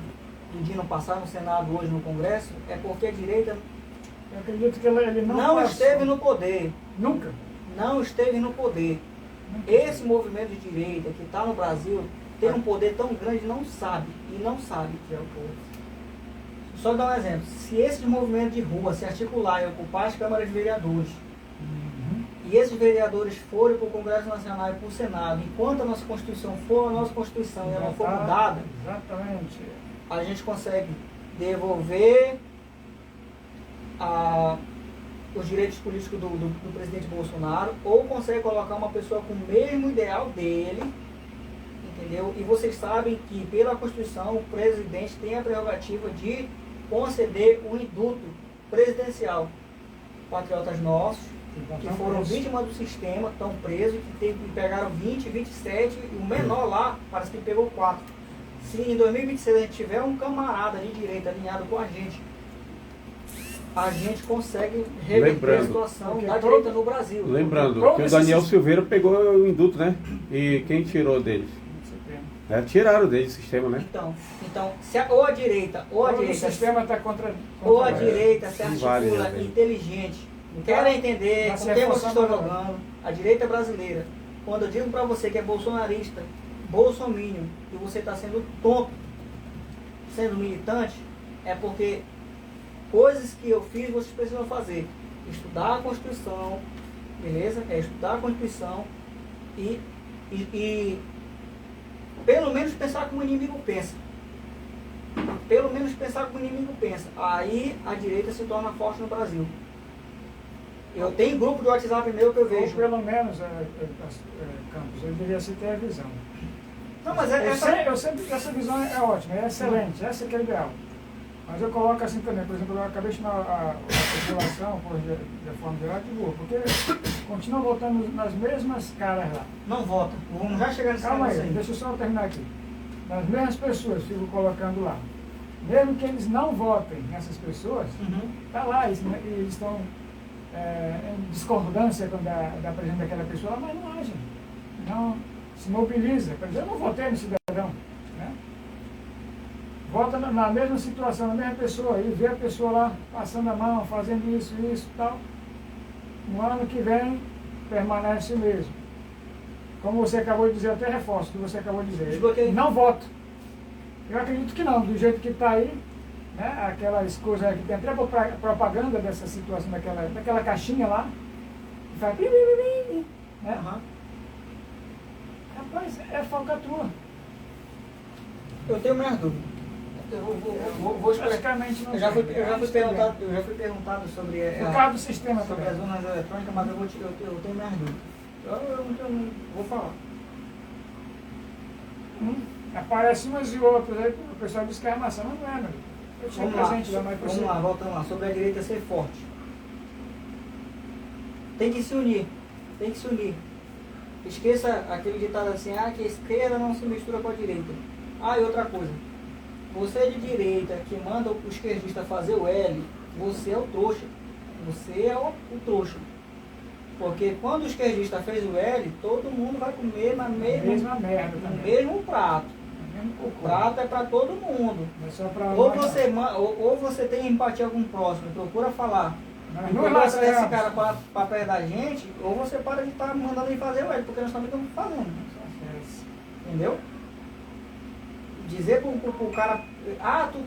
do Dino passar no Senado hoje no Congresso, é porque a direita Eu acredito que ele não esteve no poder. Nunca. Não esteve no poder. Esse movimento de direita que está no Brasil tem um poder tão grande e não sabe que é o povo. Só dar um exemplo. Se esse movimento de rua se articular e ocupar as câmaras de vereadores, e esses vereadores forem para o Congresso Nacional e para o Senado, enquanto a nossa Constituição for a nossa Constituição e ela não for mudada, exatamente, a gente consegue devolver os direitos políticos do presidente Bolsonaro, ou consegue colocar uma pessoa com o mesmo ideal dele, entendeu? E vocês sabem que pela Constituição o presidente tem a prerrogativa de conceder o indulto presidencial. Patriotas nossos que foram vítimas do sistema, estão presos, que pegaram 20, 27, e o menor lá parece que pegou 4. Se em 2026 a gente tiver um camarada de direita alinhado com a gente a gente consegue reverter a situação da direita no Brasil. Lembrando que o Daniel Silveira pegou o induto, né? E quem tirou deles? Tiraram dele o sistema, né? Então ou a direita o sistema está contra ou a direita se articula Inválido, inteligente, querem entender com quem vocês estão jogando, a direita brasileira. Quando eu digo para você que é bolsonarista, bolsominion, e você está sendo tonto, sendo militante, é porque coisas que eu fiz vocês precisam fazer. Estudar a Constituição, beleza? É estudar a Constituição e pelo menos pensar como o inimigo pensa. Pelo menos pensar como o inimigo pensa. Aí a direita se torna forte no Brasil. Eu tenho grupo de WhatsApp meu que eu vejo. Ou pelo menos, Campos, eu diria assim ter a visão. Não, mas essa visão é ótima, é excelente, essa que é ideal. Mas eu coloco assim também, por exemplo, eu acabei de chamar a população, de forma geral, de burro, porque continuam votando nas mesmas caras lá. Não vota. Vamos já chegar nesse Calma negócio aí, deixa eu só terminar aqui. Nas mesmas pessoas ficam colocando lá. Mesmo que eles não votem nessas pessoas, tá lá, eles estão em discordância da presença daquela pessoa, mas não agem. Não se mobiliza. Por exemplo, eu não votei no cidadão. Né? Vota na mesma situação, na mesma pessoa, e vê a pessoa lá passando a mão, fazendo isso e tal. No ano que vem, permanece o mesmo. Como você acabou de dizer, eu até reforço o que você acabou de dizer. Desbloqueio. Não voto. Eu acredito que não, do jeito que está aí, né, aquelas coisas que tem até propaganda dessa situação, daquela caixinha lá, que faz né? Rapaz, é falcatrua. Eu tenho minhas dúvidas. Vou explicar. Eu já fui perguntado sobre o carro do sistema sobre também. as urnas eletrônicas, mas eu tenho minhas dúvidas. Eu não vou falar. Aparece umas e outras, aí o pessoal diz que é armação, mas não é, meu. Eu tinha presente lá, mas Vamos lá, voltando lá, sobre a direita ser forte. Tem que se unir, tem que se unir. Esqueça aquele ditado assim, que a esquerda não se mistura com a direita. E outra coisa, você é de direita que manda o esquerdista fazer o L, você é o trouxa. Você é o trouxa. Porque quando o esquerdista fez o L, todo mundo vai comer na mesma merda, no mesmo prato. O prato é para todo mundo. Ou você tem empatia com o próximo, procura falar. E procura trazer esse cara para perto da gente, ou você para de estar mandando ele fazer o L, porque nós também estamos fazendo. Entendeu? Dizer pro cara, tu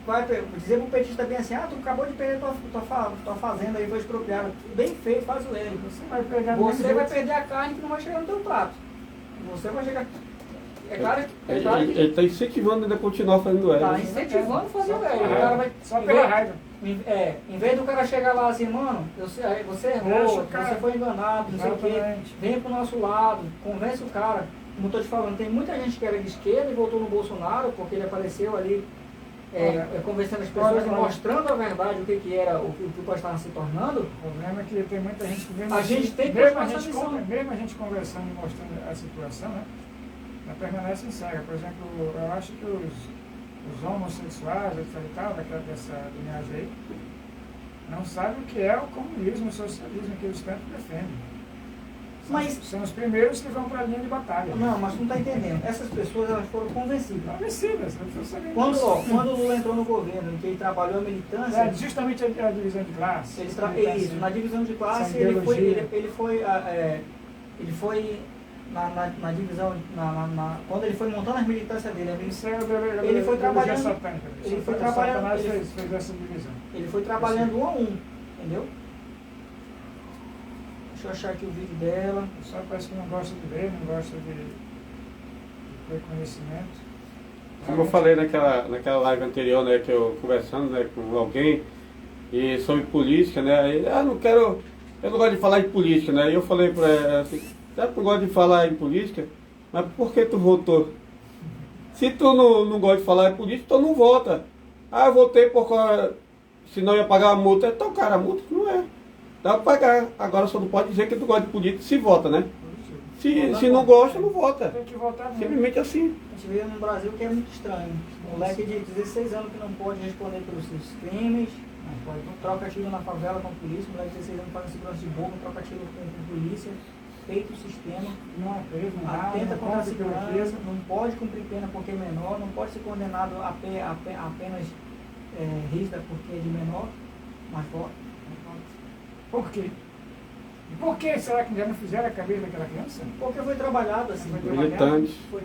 vai dizer pro petista bem assim, tu acabou de perder tua fazenda aí, foi expropriada. Bem feito, faz o L. Você vai perder a carne que não vai chegar no teu prato. Você vai chegar. É claro que. Ele está incentivando ainda a continuar fazendo L. Está incentivando a fazer o L. O cara vai, só pela raiva. Em vez do cara chegar lá assim, mano, você errou, você foi enganado, não sei o quê. Vem pro nosso lado, convence o cara. Como eu estou te falando, tem muita gente que era de esquerda e voltou no Bolsonaro, porque ele apareceu ali conversando as pessoas e mostrando a verdade, o que era, o que o país estava se tornando. O problema é que tem muita gente que mesmo a gente tem que mesmo a gente conversando e mostrando a situação, né? Ela permanece cega. Por exemplo, eu acho que os homossexuais, etc e tal, dessa linhagem aí, não sabem o que é o comunismo, o socialismo que eles tanto defendem. São os primeiros que vão para a linha de batalha. Não, mas tu não está entendendo. Essas pessoas elas foram convencidas. Convencidas. Quando o Lula entrou no governo, que ele trabalhou a militância... justamente a divisão de classe. Isso, na divisão de classe ele foi na divisão, quando ele foi montando as militâncias dele, ele foi trabalhando... Ele foi trabalhando um a um, entendeu? Deixa eu achar aqui o vídeo dela. Só parece que não gosta de ver, não gosta de ter conhecimento. Como eu falei naquela live anterior, né, que eu conversando, né, com alguém e sobre política, né, e, eu não gosto de falar de política, né, e eu falei para ela assim, sabe que eu gosto de falar em política, mas por que tu votou? Se tu não gosta de falar em política, então não vota. Eu votei porque senão ia pagar a multa. Então, cara, a multa não é. Dá para pagar. Agora só não pode dizer que tu gosta de política se vota, né? Se não gosta, não vota. Tem que votar mesmo. Simplesmente assim. A gente vê no Brasil que é muito estranho. Um moleque de 16 anos que não pode responder pelos seus crimes, Troca tiro na favela com a polícia, moleque de 16 anos fazendo segurança de boca, troca tiro com polícia, feita o sistema, Não é preso, não nada, atenta não contra a cumpre pela segurança, presa. não pode cumprir pena porque é menor, não pode ser condenado a apenas rígida porque é de menor, mas pode. Por quê? E por que será que já não fizeram a cabeça daquela criança? Porque foi trabalhado assim. Militantes. Foi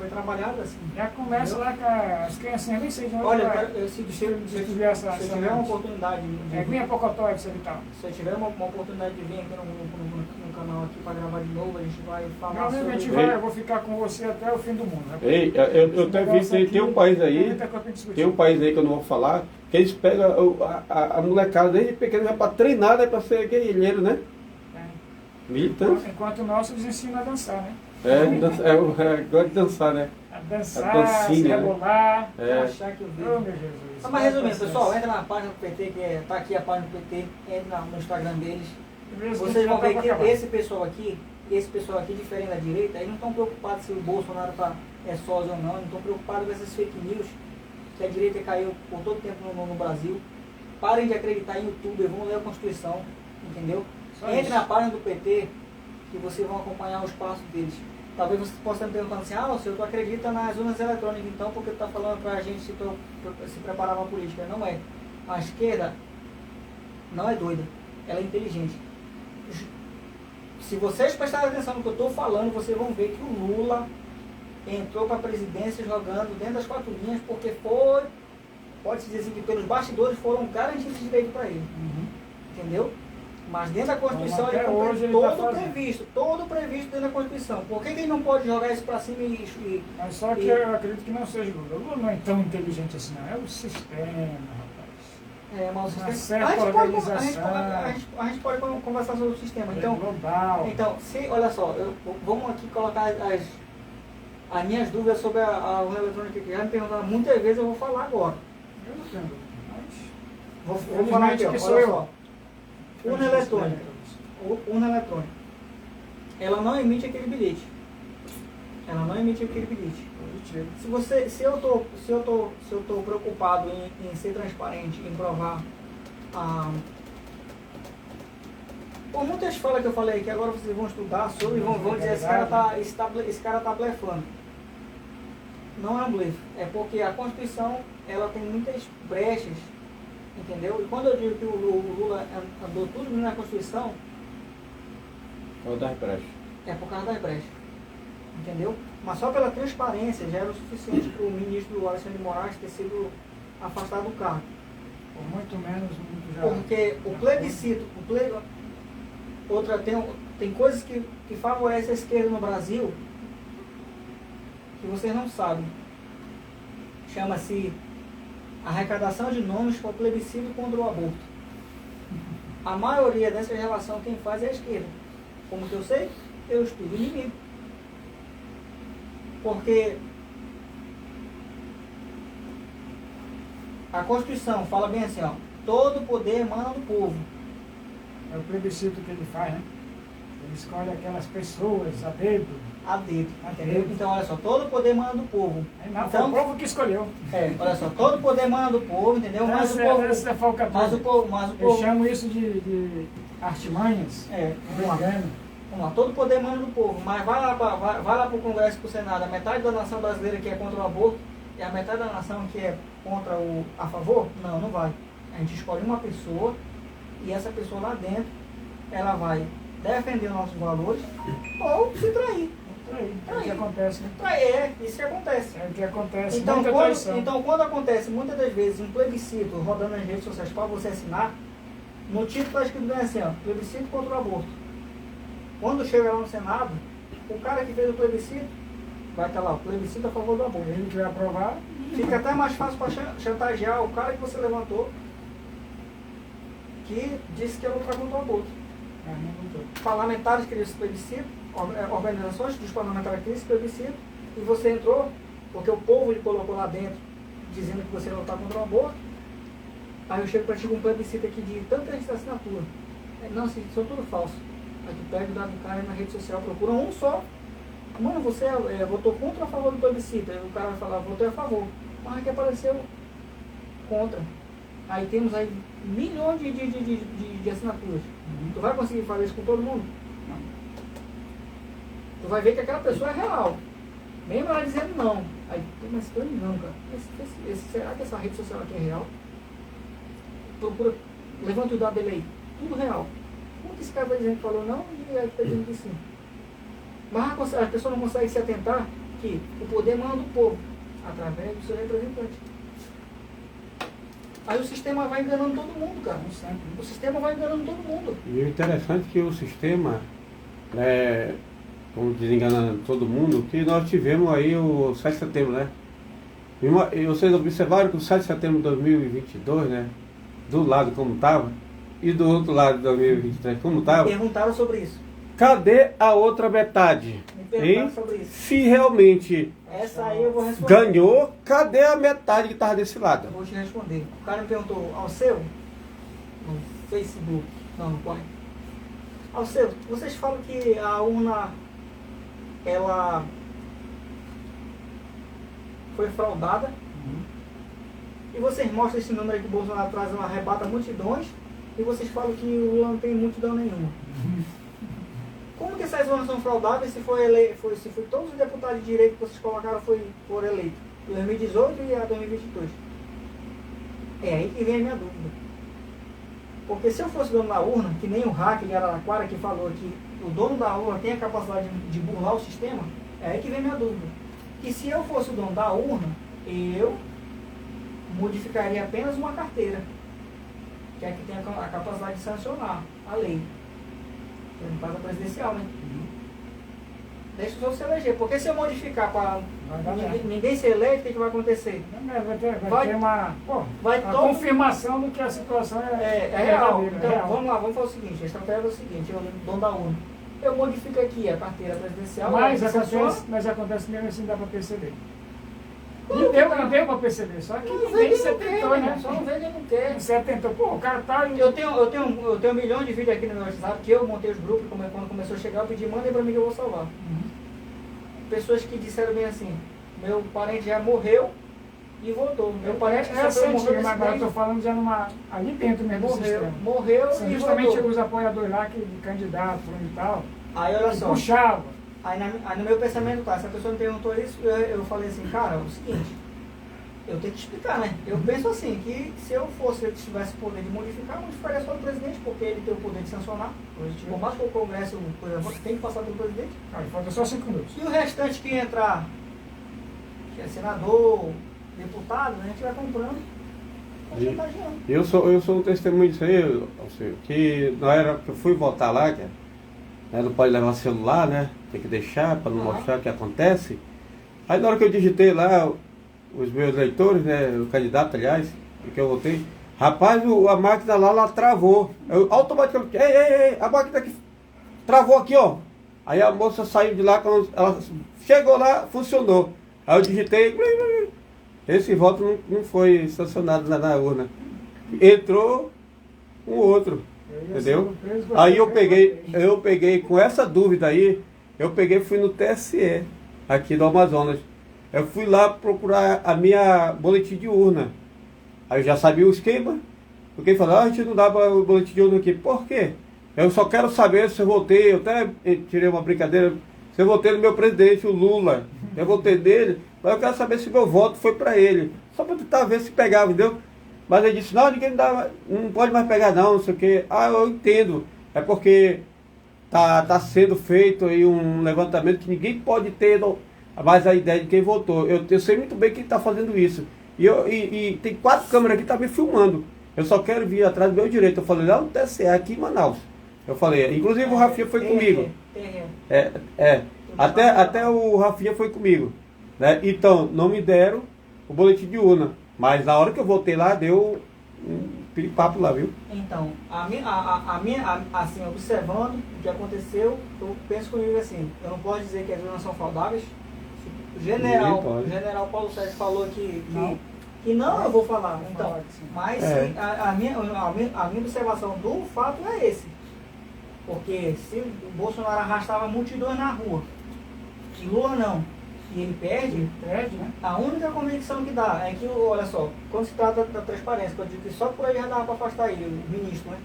trabalhado assim. Já começa lá com as criancinhas, nem sei de onde Olha, vai. se eu tiver essa se eu tiver uma mente. oportunidade É minha Pocotó, etc e tal. se eu tiver uma oportunidade de vir aqui no canal aqui para gravar de novo, a gente vai falar Realmente sobre... eu vou ficar com você até o fim do mundo. Né? Ei, eu até vi, tem um país aí, tem um país aí que eu não vou falar, que eles pegam a molecada desde pequeno já para treinar, né, para ser guerrilheiro, né? Militante. Enquanto o nosso eles ensinam a dançar, né? Gosta de dançar, né? A dançar, A dancinha, se né? rebolar. Achar que eu vi. Oh, meu Jesus. Mas resumindo, pessoal, entra na página do PT, que tá aqui a página do PT, entra no Instagram deles. Vocês vão ver que esse pessoal aqui, diferente da direita, eles não estão preocupados se o Bolsonaro é sósia ou não, não estão preocupados com essas fake news, que a direita caiu por todo tempo no Brasil. Parem de acreditar em YouTube, vão ler a Constituição, entendeu? Entre na página do PT, que vocês vão acompanhar os passos deles. Talvez você possa me perguntando assim, senhor, tu acredita nas urnas eletrônicas então, porque tu está falando para a gente se preparar para a política. Não é. A esquerda não é doida, ela é inteligente. Se vocês prestarem atenção no que eu estou falando, vocês vão ver que o Lula entrou para a presidência jogando dentro das 4 linhas, porque pode-se dizer assim, que pelos bastidores foram garantidos de direito para ele. Entendeu? Mas dentro da Constituição ele cumpre todo previsto dentro da Constituição. Por que ele não pode jogar isso para cima Mas só que eu acredito que não seja o Lula. O Lula não é tão inteligente assim, não. É o sistema, rapaz. Mas o Uma sistema... certa organização. A gente pode conversar sobre o sistema. Global. Então, olha só, vamos aqui colocar as minhas dúvidas sobre a urna eletrônica que já me perguntaram muitas vezes, eu vou falar agora. Eu não tenho dúvida, mas... Vou falar aqui, olha só. Urna eletrônica. Ela não emite aquele bilhete. Se eu tô preocupado em ser transparente, em provar por muitas falas que eu falei aqui, agora vocês vão estudar sobre e vão dizer esse cara tá blefando. Não é um blefe, é porque a Constituição ela tem muitas brechas. Entendeu? E quando eu digo que o Lula andou tudo na Constituição, é por causa das brechas. Entendeu? Mas só pela transparência já era o suficiente para o ministro Alexandre de Moraes ter sido afastado do cargo. Por muito menos, muito já. Porque o plebiscito, tem coisas que favorecem a esquerda no Brasil que vocês não sabem. Chama-se arrecadação de nomes para o plebiscito contra o aborto. A maioria dessa relação quem faz é a esquerda. Como que eu sei? Eu estudo inimigo. Porque a Constituição fala bem assim, todo poder emana do povo. É o plebiscito que ele faz, né? Ele escolhe aquelas pessoas a dedo. Entendeu? Então, olha só, todo poder emana do povo. Não, então, foi o povo que escolheu. Olha só, todo poder emana do povo, entendeu? Mas o povo... Eu chamo isso de artimanhas. Vamos lá, todo poder emana do povo, mas vai lá para o Congresso e para o Senado, a metade da nação brasileira que é contra o aborto e a metade da nação que é contra a favor? Não vai. A gente escolhe uma pessoa e essa pessoa lá dentro, ela vai defender nossos valores ou se trair. É o que acontece, né? Isso que acontece. É o que acontece. Então, quando acontece muitas das vezes um plebiscito rodando nas redes sociais para você assinar, no título está escrito bem assim, plebiscito contra o aborto. Quando chega lá no Senado, o cara que fez o plebiscito vai estar lá, o plebiscito a favor do aborto. Ele que vai aprovar. Fica até mais fácil para chantagear o cara que você levantou, que disse que ia lutar contra o aborto. Parlamentares queriam esse plebiscito, organizações dos parlamentares queriam esse plebiscito, e você entrou, porque o povo lhe colocou lá dentro, dizendo que você ia lutar contra o aborto. Aí eu chego para ti com um plebiscito aqui de tanta assinatura. Não, isso são tudo falso. Aí tu pega o dado do cara na rede social, procura um só. Mano, você votou contra ou a favor do plebiscito? Aí o cara vai falar, votei a favor. Mas aqui apareceu contra. aí temos aí milhões de assinaturas. Tu vai conseguir fazer isso com todo mundo? Não. Tu vai ver que aquela pessoa é real. Mesmo ela dizendo não. Aí, mas estou não, cara. Será que essa rede social aqui é real? Procura, levanta o dado dele aí. Tudo real. Como que esse cara está dizendo que falou não e aí está dizendo que sim? Mas a pessoa não consegue se atentar que o poder manda do povo através do seu representante. Aí o sistema vai enganando todo mundo, cara. O sistema vai enganando todo mundo. E o interessante é que o sistema, como desenganando todo mundo, que nós tivemos aí o 7 de setembro, né? E vocês observaram que o 7 de setembro de 2022, né? Do lado como estava, e do outro lado de 2023 como estava. Perguntaram sobre isso. Cadê a outra metade? Me perguntaram sobre isso. Se realmente Essa aí eu vou responder. ganhou, cadê a metade que estava desse lado? Eu vou te responder. O cara me perguntou, ao seu, no Facebook, não, no Pai. Ao seu, vocês falam que a urna, ela foi fraudada, e vocês mostram esse número aí que o Bolsonaro traz uma arrebata multidões, e vocês falam que o Lula não tem multidão nenhuma. Como que essas urnas são fraudáveis se foi todos os deputados de direito que vocês colocaram foram eleitos? 2018 e a 2022. É aí que vem a minha dúvida. Porque se eu fosse dono da urna, que nem o hacker de Araraquara que falou que o dono da urna tem a capacidade de burlar o sistema, é aí que vem a minha dúvida. Que se eu fosse o dono da urna, eu modificaria apenas uma carteira, que é a que tem a capacidade de sancionar a lei. No caso presidencial, né? Deixa os outros se eleger. Porque se eu modificar para ninguém ser eleito, o que vai acontecer? Vai ter uma confirmação do que a situação é real. verdadeira, Então, é real. vamos lá, vamos fazer o seguinte. A estratégia é o seguinte, eu, dono da urna. Eu modifico aqui a carteira presidencial. Mas acontece mesmo assim, dá para perceber. E deu para perceber, só que ninguém se atentou, né? Só não vê quem não quer. Você atentou, pô, o cara tá... Eu tenho milhões de vídeos aqui no meu WhatsApp que eu montei os grupos, quando começou a chegar, eu pedi, mandem pra mim que eu vou salvar. Pessoas que disseram bem assim, meu parente já morreu e voltou. Meu parente que sofreu morreu mas agora eu tô falando já ali dentro mesmo do sistema. Morreu São e justamente voltou. os apoiadores lá, de candidato e tal, Aí olha só. puxava. Aí no meu pensamento, tá, se a pessoa me perguntou isso, eu falei assim, cara, é o seguinte, eu tenho que explicar, né? Eu penso assim, que se eu tivesse o poder de modificar, eu modificaria só o presidente, porque ele tem o poder de sancionar. Por mais que o Congresso, por exemplo, tem que passar pelo presidente. Falta só 5 minutos. E o restante que entrar, que é senador, deputado, a gente vai comprando, chantageando. Eu sou um testemunho disso aí, Alceu, que na hora que eu fui votar lá, que não pode levar celular, né? Tem que deixar para não mostrar o que acontece. Aí na hora que eu digitei lá os meus eleitores, né? O candidato, aliás, que eu votei, rapaz, a máquina lá travou. Eu automaticamente, ei, a máquina aqui travou aqui, ó. Aí a moça saiu de lá, quando ela chegou lá, funcionou. Aí eu digitei, esse voto não foi sancionado lá na urna. Entrou um outro. Entendeu? Aí eu peguei com essa dúvida aí, fui no TSE, aqui do Amazonas. Eu fui lá procurar a minha boletim de urna. Aí eu já sabia o esquema. Porque ele falou, a gente não dá o boletim de urna aqui. Por quê? Eu só quero saber se eu votei, eu até tirei uma brincadeira, se eu votei no meu presidente, o Lula. Eu votei nele, mas eu quero saber se meu voto foi para ele. Só para tentar ver se pegava, entendeu? Mas ele disse, não pode mais pegar não sei o quê. Ah, eu entendo. É porque tá sendo feito aí um levantamento que ninguém pode ter mais a ideia de quem votou. Eu sei muito bem quem está fazendo isso. E tem 4 câmeras aqui que tá me filmando. Eu só quero vir atrás do meu direito. Eu falei lá no TSE, aqui em Manaus. Eu falei, inclusive o Rafinha foi comigo. Até o Rafinha foi comigo. Né? Então, não me deram o boletim de urna. Mas na hora que eu voltei lá, deu um piripapo lá, viu? Então, assim, observando o que aconteceu, eu penso comigo assim, eu não posso dizer que as urnas são fraudáveis. O general Paulo Sérgio falou que não, eu vou falar. Então, mas a minha observação do fato é esse. Porque se o Bolsonaro arrastava multidões na rua, e Lula não, e ele perde, Perde, né? a única convicção que dá é que, olha só, quando se trata da transparência, que eu digo que só por aí já dava para afastar ele, o ministro, né?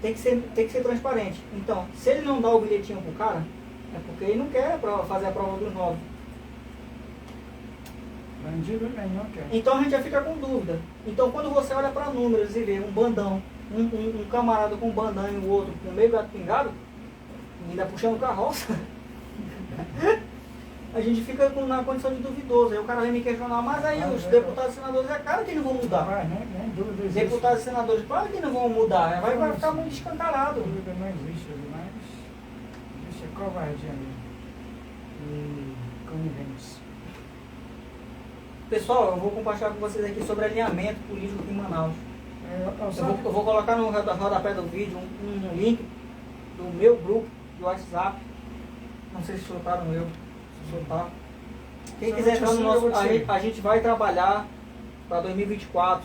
Tem que ser transparente. Então, se ele não dá o bilhetinho pro cara, é porque ele não quer fazer a prova dos 9. Bandido nenhum quer. Então a gente já fica com dúvida. Então quando você olha para números e vê um bandão, um camarada com um bandão e o outro com meio gato pingado, ainda puxando carroça, a gente fica na condição de duvidoso. Aí o cara vem me questionar, mas aí os deputados e senadores, é claro que não vão mudar. Vai, nem dúvida existe. Deputados e senadores, claro que não vão mudar. Vai ficar muito escancarado. Dúvida não existe, mas existe a covardia ali. E conivência. Pessoal, eu vou compartilhar com vocês aqui sobre alinhamento político em Manaus. Eu vou colocar no rodapé do vídeo um link do meu grupo de WhatsApp. Não sei se soltaram eu. Se soltar. Quem quiser entrar no nosso. A gente vai trabalhar para 2024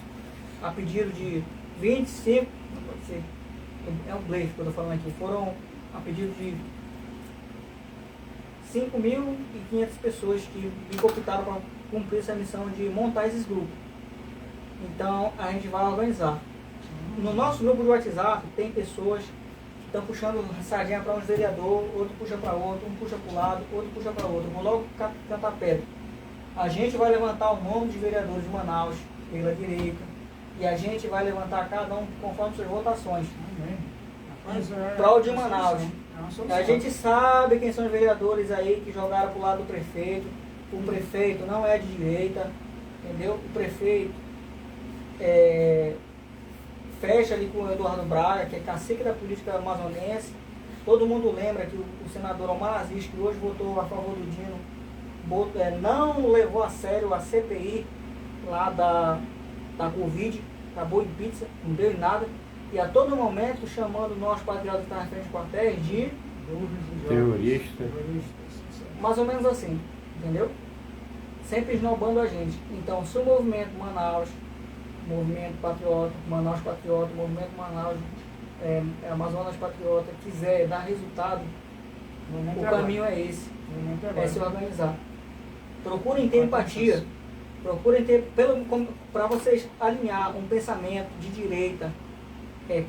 a pedido de 25. Não pode ser. É um blefe que eu estou falando aqui. Foram a pedido de 5.500 pessoas que me cooptaram para cumprir essa missão de montar esses grupos. Então a gente vai organizar. No nosso grupo de WhatsApp tem pessoas que estão puxando sardinha para um vereador, outro puxa para outro, um puxa para o lado, outro puxa para outro. Vou logo cantar pedra. A gente vai levantar o nome de vereadores de Manaus pela direita e a gente vai levantar cada um conforme suas votações. Em prol de Manaus. A gente sabe quem são os vereadores aí que jogaram para o lado do prefeito. O prefeito não é de direita, entendeu? O prefeito fecha ali com o Eduardo Braga, que é cacique da política amazonense. Todo mundo lembra que o senador Omar Aziz, que hoje votou a favor do Dino, não levou a sério a CPI lá da Covid, acabou em pizza, não deu em nada. E a todo momento chamando nós patriotas que estão na frente de quartéis de terrorista. Mais ou menos assim. Entendeu? Sempre esnobando a gente. Então, se o movimento Manaus, movimento Patriota, Manaus Patriota, movimento Manaus, Amazonas Patriota, quiser dar resultado, o caminho é esse. É se organizar. Procurem ter empatia. Procurem ter, para vocês alinhar um pensamento de direita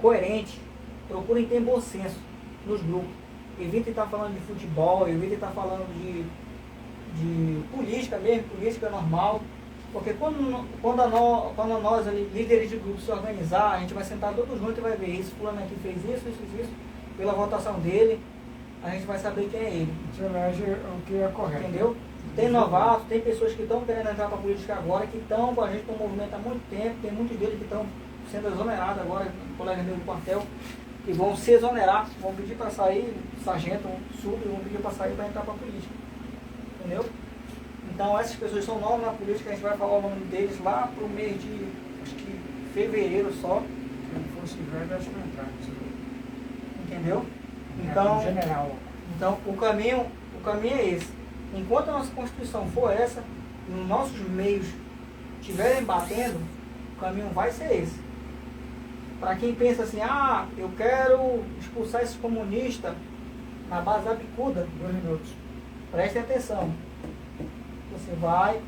coerente, procurem ter bom senso nos grupos. Evitem estar falando de futebol, evitem estar falando de política mesmo, política normal, porque quando nós líderes de grupo se organizar, a gente vai sentar todos juntos e vai ver isso, fulano aqui fez isso, pela votação dele, a gente vai saber quem é ele. Você elege o que é correto. Entendeu? Tem novatos, tem pessoas que estão querendo entrar para a política agora, que estão com a gente no movimento há muito tempo, tem muitos deles que estão sendo exonerados agora, colegas meus do quartel, que vão se exonerar, vão pedir para sair, sargento, sub, vão pedir para sair para entrar para a política. Entendeu? Então essas pessoas são novas na política, a gente vai falar o nome deles lá pro mês de, acho que fevereiro só. Se não fosse velho, acho que não entrar. Entendeu? Então o caminho é esse. Enquanto a nossa Constituição for essa, e os nossos meios estiverem batendo, o caminho vai ser esse. Para quem pensa assim, eu quero expulsar esses comunistas na base da bicuda, 2 minutos. Preste atenção. Você vai.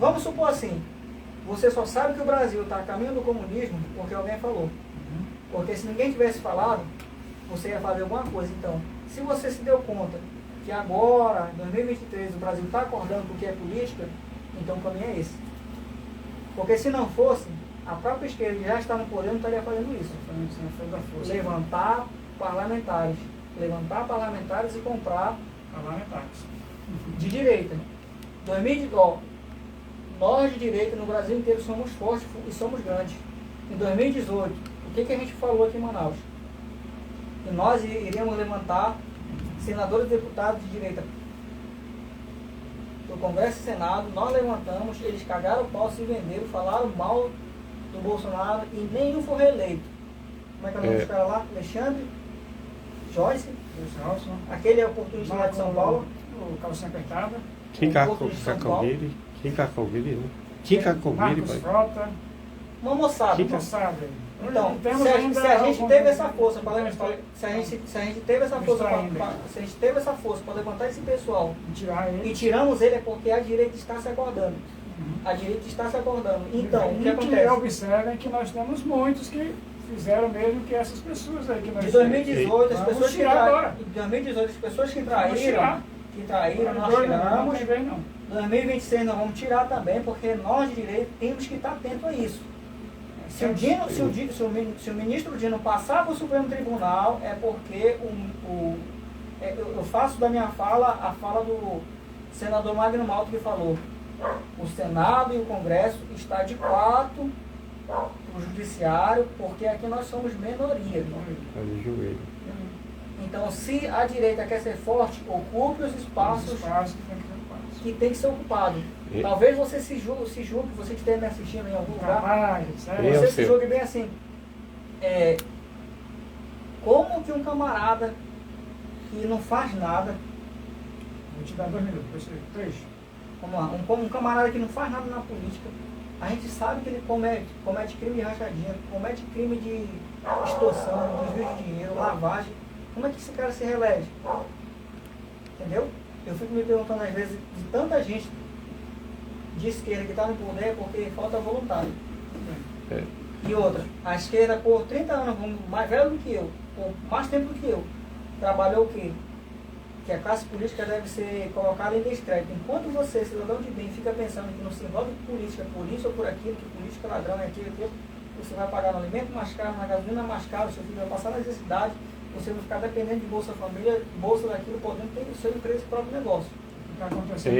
Vamos supor assim, você só sabe que o Brasil está a caminho do comunismo porque alguém falou. Porque se ninguém tivesse falado, você ia fazer alguma coisa. Então, se você se deu conta que agora, em 2023, o Brasil está acordando com o que é política, então o caminho é esse. Porque se não fosse, a própria esquerda que já está no poder não estaria fazendo isso. Levantar parlamentares. Levantar parlamentares e comprar parlamentares de direita. Nós de direita no Brasil inteiro somos fortes e somos grandes. Em 2018, o que a gente falou aqui em Manaus? Que nós iríamos levantar senadores e deputados de direita do Congresso e Senado, nós levantamos, eles cagaram o pau, se venderam, falaram mal do Bolsonaro e nenhum foi reeleito. Como é que é o nome dos caras lá? Alexandre, Joyce, aquele oportunista lá de São Paulo, o calcinha apertada, Kim Cacoville, né? Kim Cacoville, Marcos Frota, uma moçada. Que Você sabe. Então, Temos se a ainda gente algum- teve essa força para temos levantar, se a gente teve essa força para levantar esse pessoal tirar e ele. tiramos ele é porque a direita está se acordando. A direita está se acordando. Então, o que acontece? Observem que nós temos muitos que fizeram mesmo que essas pessoas aí que nós De 2018, as Vamos pessoas que tirar agora. de 2018, as pessoas que Vamos tirar. traíram, nós Não tiramos. tem vez, não. 2026 nós vamos tirar também, porque nós de direito temos que estar atentos a isso. Se o ministro Dino passar para o Supremo Tribunal, é porque eu faço da minha fala a fala do senador Magno Malta que falou: o Senado e o Congresso está de quatro para o Judiciário, porque aqui nós somos minoria. Tá de joelho. Então, se a direita quer ser forte, ocupe os espaços que tem que ser ocupado. E- Talvez você se julgue, você que esteja me assistindo em algum lugar, Trabalho, Eu sério. você se sei. julgue bem assim. Como que um camarada que não faz nada, Vou te dar 2 minutos, depois 3. vamos lá, um camarada que não faz nada na política, a gente sabe que ele comete crime de rachadinha, comete crime de extorsão, desvio de dinheiro, lavagem. Como é que esse cara se reelege? Entendeu? Eu fico me perguntando às vezes de tanta gente de esquerda que está no poder porque falta voluntário. É. E outra, a esquerda por 30 anos, mais velho do que eu, por mais tempo do que eu, trabalhou o quê? Que a classe política deve ser colocada em descrédito. Enquanto você, cidadão de bem, fica pensando que não se envolve com política por isso ou por aquilo, que política é ladrão é aquilo, você vai pagar no alimento mais caro, na gasolina mais caro, seu filho vai passar necessidade, você vai ficar dependendo de Bolsa Família, Bolsa daquilo, podendo ter o seu empresa, seu próprio negócio. O que está acontecendo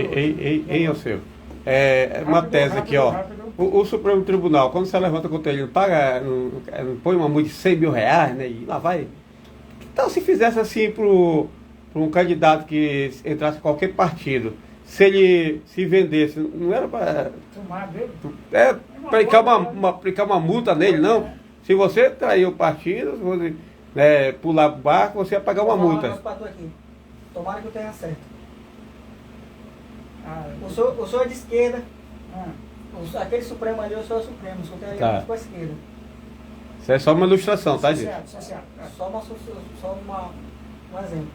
Ei, ô seu. É uma Rápido, tese aqui, ó. rápido. O Supremo Tribunal, quando você levanta contra ele, não paga, não põe uma multa de 100 mil reais, né? E lá vai. Que tal se fizesse assim para um candidato que entrasse em qualquer partido? Se ele se vendesse, não era para Tomar dele. aplicar uma multa nele, não? Se você trair o partido, se você pular o barco, você ia pagar uma Vou falar um multa. negócio pra tu aqui. Tomara que eu tenha certo. Ah, O senhor é de esquerda, ah, aquele Supremo ali, o senhor é Supremo, o senhor tem Tá. aliança com a esquerda. Isso é só uma ilustração, tá, gente? Associado. Um exemplo.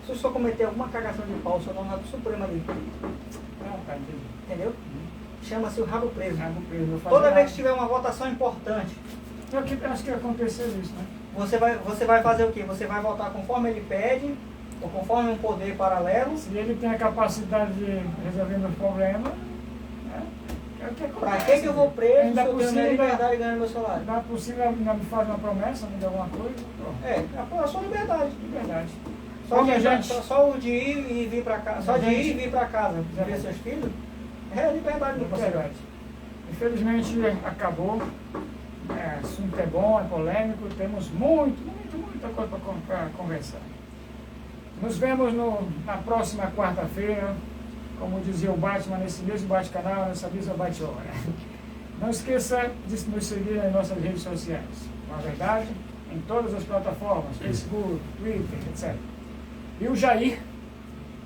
Se o senhor cometer alguma cagação de pau, o senhor não vai pro Supremo ali. Não, tá, entendi. Entendeu? Chama-se o rabo preso. Rabo preso, não faz Toda nada. vez que tiver uma votação importante, Eu acho que aconteceu isso, né? você vai fazer o quê? Você vai votar conforme ele pede, ou conforme um poder paralelo. Se ele tem a capacidade de resolver meus problemas, né? É o que acontece. Pra que eu vou preso Ainda se eu por tenho cima, minha ainda- liberdade e ganho meu salário? Ainda por cima, ainda me faz uma promessa, me dá alguma coisa. Pronto. É a sua liberdade. De verdade. Só, Bom, de, minha gente. só o de ir e vir pra casa, só de Minha ir e gente. vir pra casa, ver seus filhos, é liberdade, meu De parceiro. verdade. Infelizmente acabou. O assunto é bom, é polêmico, temos muita coisa para conversar. Nos vemos na próxima quarta-feira, como dizia o Batman, nesse mesmo bate-canal, nessa mesma bate-hora. Não esqueça de nos seguir nas nossas redes sociais. Na verdade, em todas as plataformas, Facebook, Twitter, etc. E o Jair,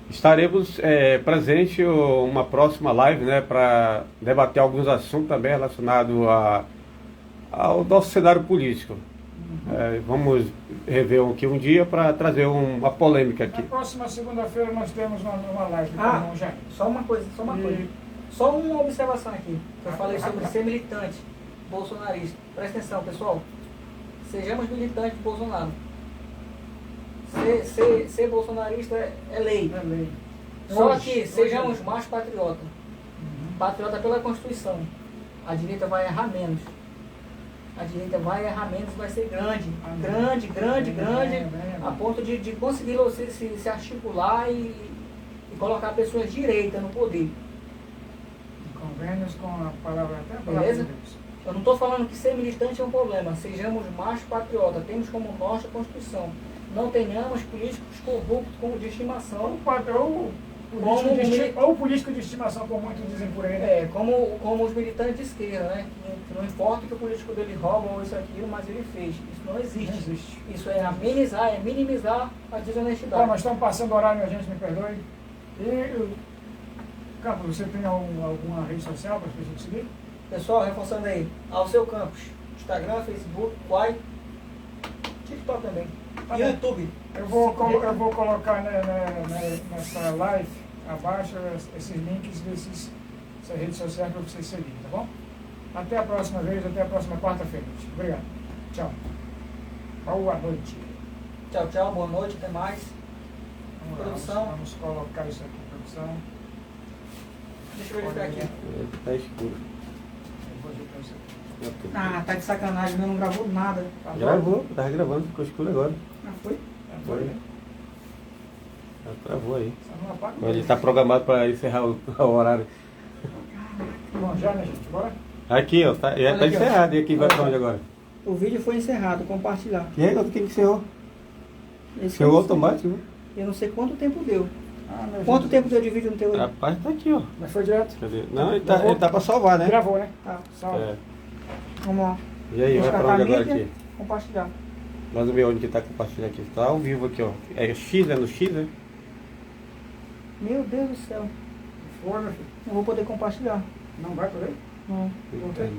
Estaremos presentes em uma próxima live, né, para debater alguns assuntos também relacionados ao nosso cenário político. Vamos rever aqui um dia para trazer uma polêmica na aqui. próxima segunda-feira nós temos uma live com o Ah, irmão Jair. só uma coisa. E- Só uma observação aqui. Eu falei sobre ser militante bolsonarista. Presta atenção, pessoal. Sejamos militantes de Bolsonaro. Ser bolsonarista é lei. É lei. Só Hoje, que sejamos hoje. mais patriota. Uhum. Patriota pela Constituição. A direita vai errar menos. A direita vai errar menos, vai ser grande. Amém. Grande, Amém. a ponto de conseguir você se articular e colocar pessoas direitas no poder. Convênios com a palavra, até a palavra Beleza? de Deus. Eu não estou falando que ser militante é um problema. Sejamos mais patriotas. Temos como norte a Constituição. Não tenhamos políticos corruptos como de estimação. Ou político de estimação, como muitos dizem por aí, né? Como os militantes de esquerda, né? Que não importa que o político dele rouba ou isso aquilo, mas ele fez. Isso não existe. Não existe. Isso é amenizar, é minimizar a desonestidade. Bom, nós estamos passando o horário, minha gente, me perdoe. E, Campos, você tem alguma rede social para as pessoas seguir? Pessoal, reforçando aí, ao seu campus, Instagram, Facebook, Quai, TikTok também, Tá e bom. YouTube. Eu vou colocar nessa live abaixo esses links dessas redes sociais para vocês seguirem, tá bom? Até a próxima vez, até a próxima quarta-feira. Obrigado. Tchau. Boa noite. Tchau, tchau, boa noite, até mais. Vamos lá, Produção. vamos colocar isso aqui, produção. Deixa eu verificar aqui. Tá escuro. Eu vou ajeitar isso aqui. Ok. Ah, tá de sacanagem, meu não gravou nada. Tá Gravou, tava gravando, ficou escuro agora. Ah, foi? Foi. Já travou aí. Só não apaga. Mas ele está programado para encerrar o horário. Bom, já, né, gente? Bora? Aqui, ó, tá, Olha tá aqui, ó. encerrado. E aqui vai Olha para onde aqui. agora? O vídeo foi encerrado, compartilhar. E aí, quem que encerrou? Esse Encerrou eu não sei. automático, né? Eu não sei quanto tempo deu. Ah, meu Quanto Deus. tempo deu de vídeo no teu aí? Rapaz, tá aqui, ó. Mas foi direto? Cadê? Não, ele tá para salvar, né? Gravou, né? Tá, Salve. É. vamos lá. E aí, vai Descartar para onde a agora mídia, aqui? compartilhar. Nós vamos ver onde que tá compartilhando aqui. Tá ao vivo aqui, ó. É X, é no X, né? Meu Deus do céu. Foi, meu filho. Não vou poder compartilhar. Não vai por aí? Não. Voltei.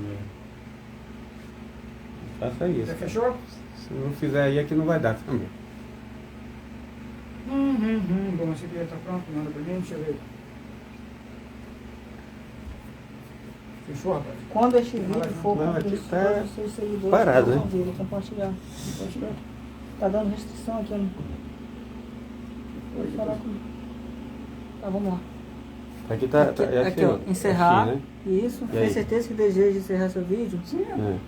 Faça isso. Já fechou? Se não fizer aí, aqui não vai dar também. Bom, esse aqui já tá pronto, manda pra mim, deixa eu ver. Fechou, rapaz? Quando este vídeo for Não, aqui para tá os seus seguidores, parado, né? ver, compartilhar. Compartilhar. Tá dando restrição aqui. Eu não... Vou falar com... Tá, vamos lá. Aqui tá. Aqui, ó, encerrar. Aqui, né? Isso. E Tem aí? certeza que deseja encerrar seu vídeo? Sim, É. Encerrar.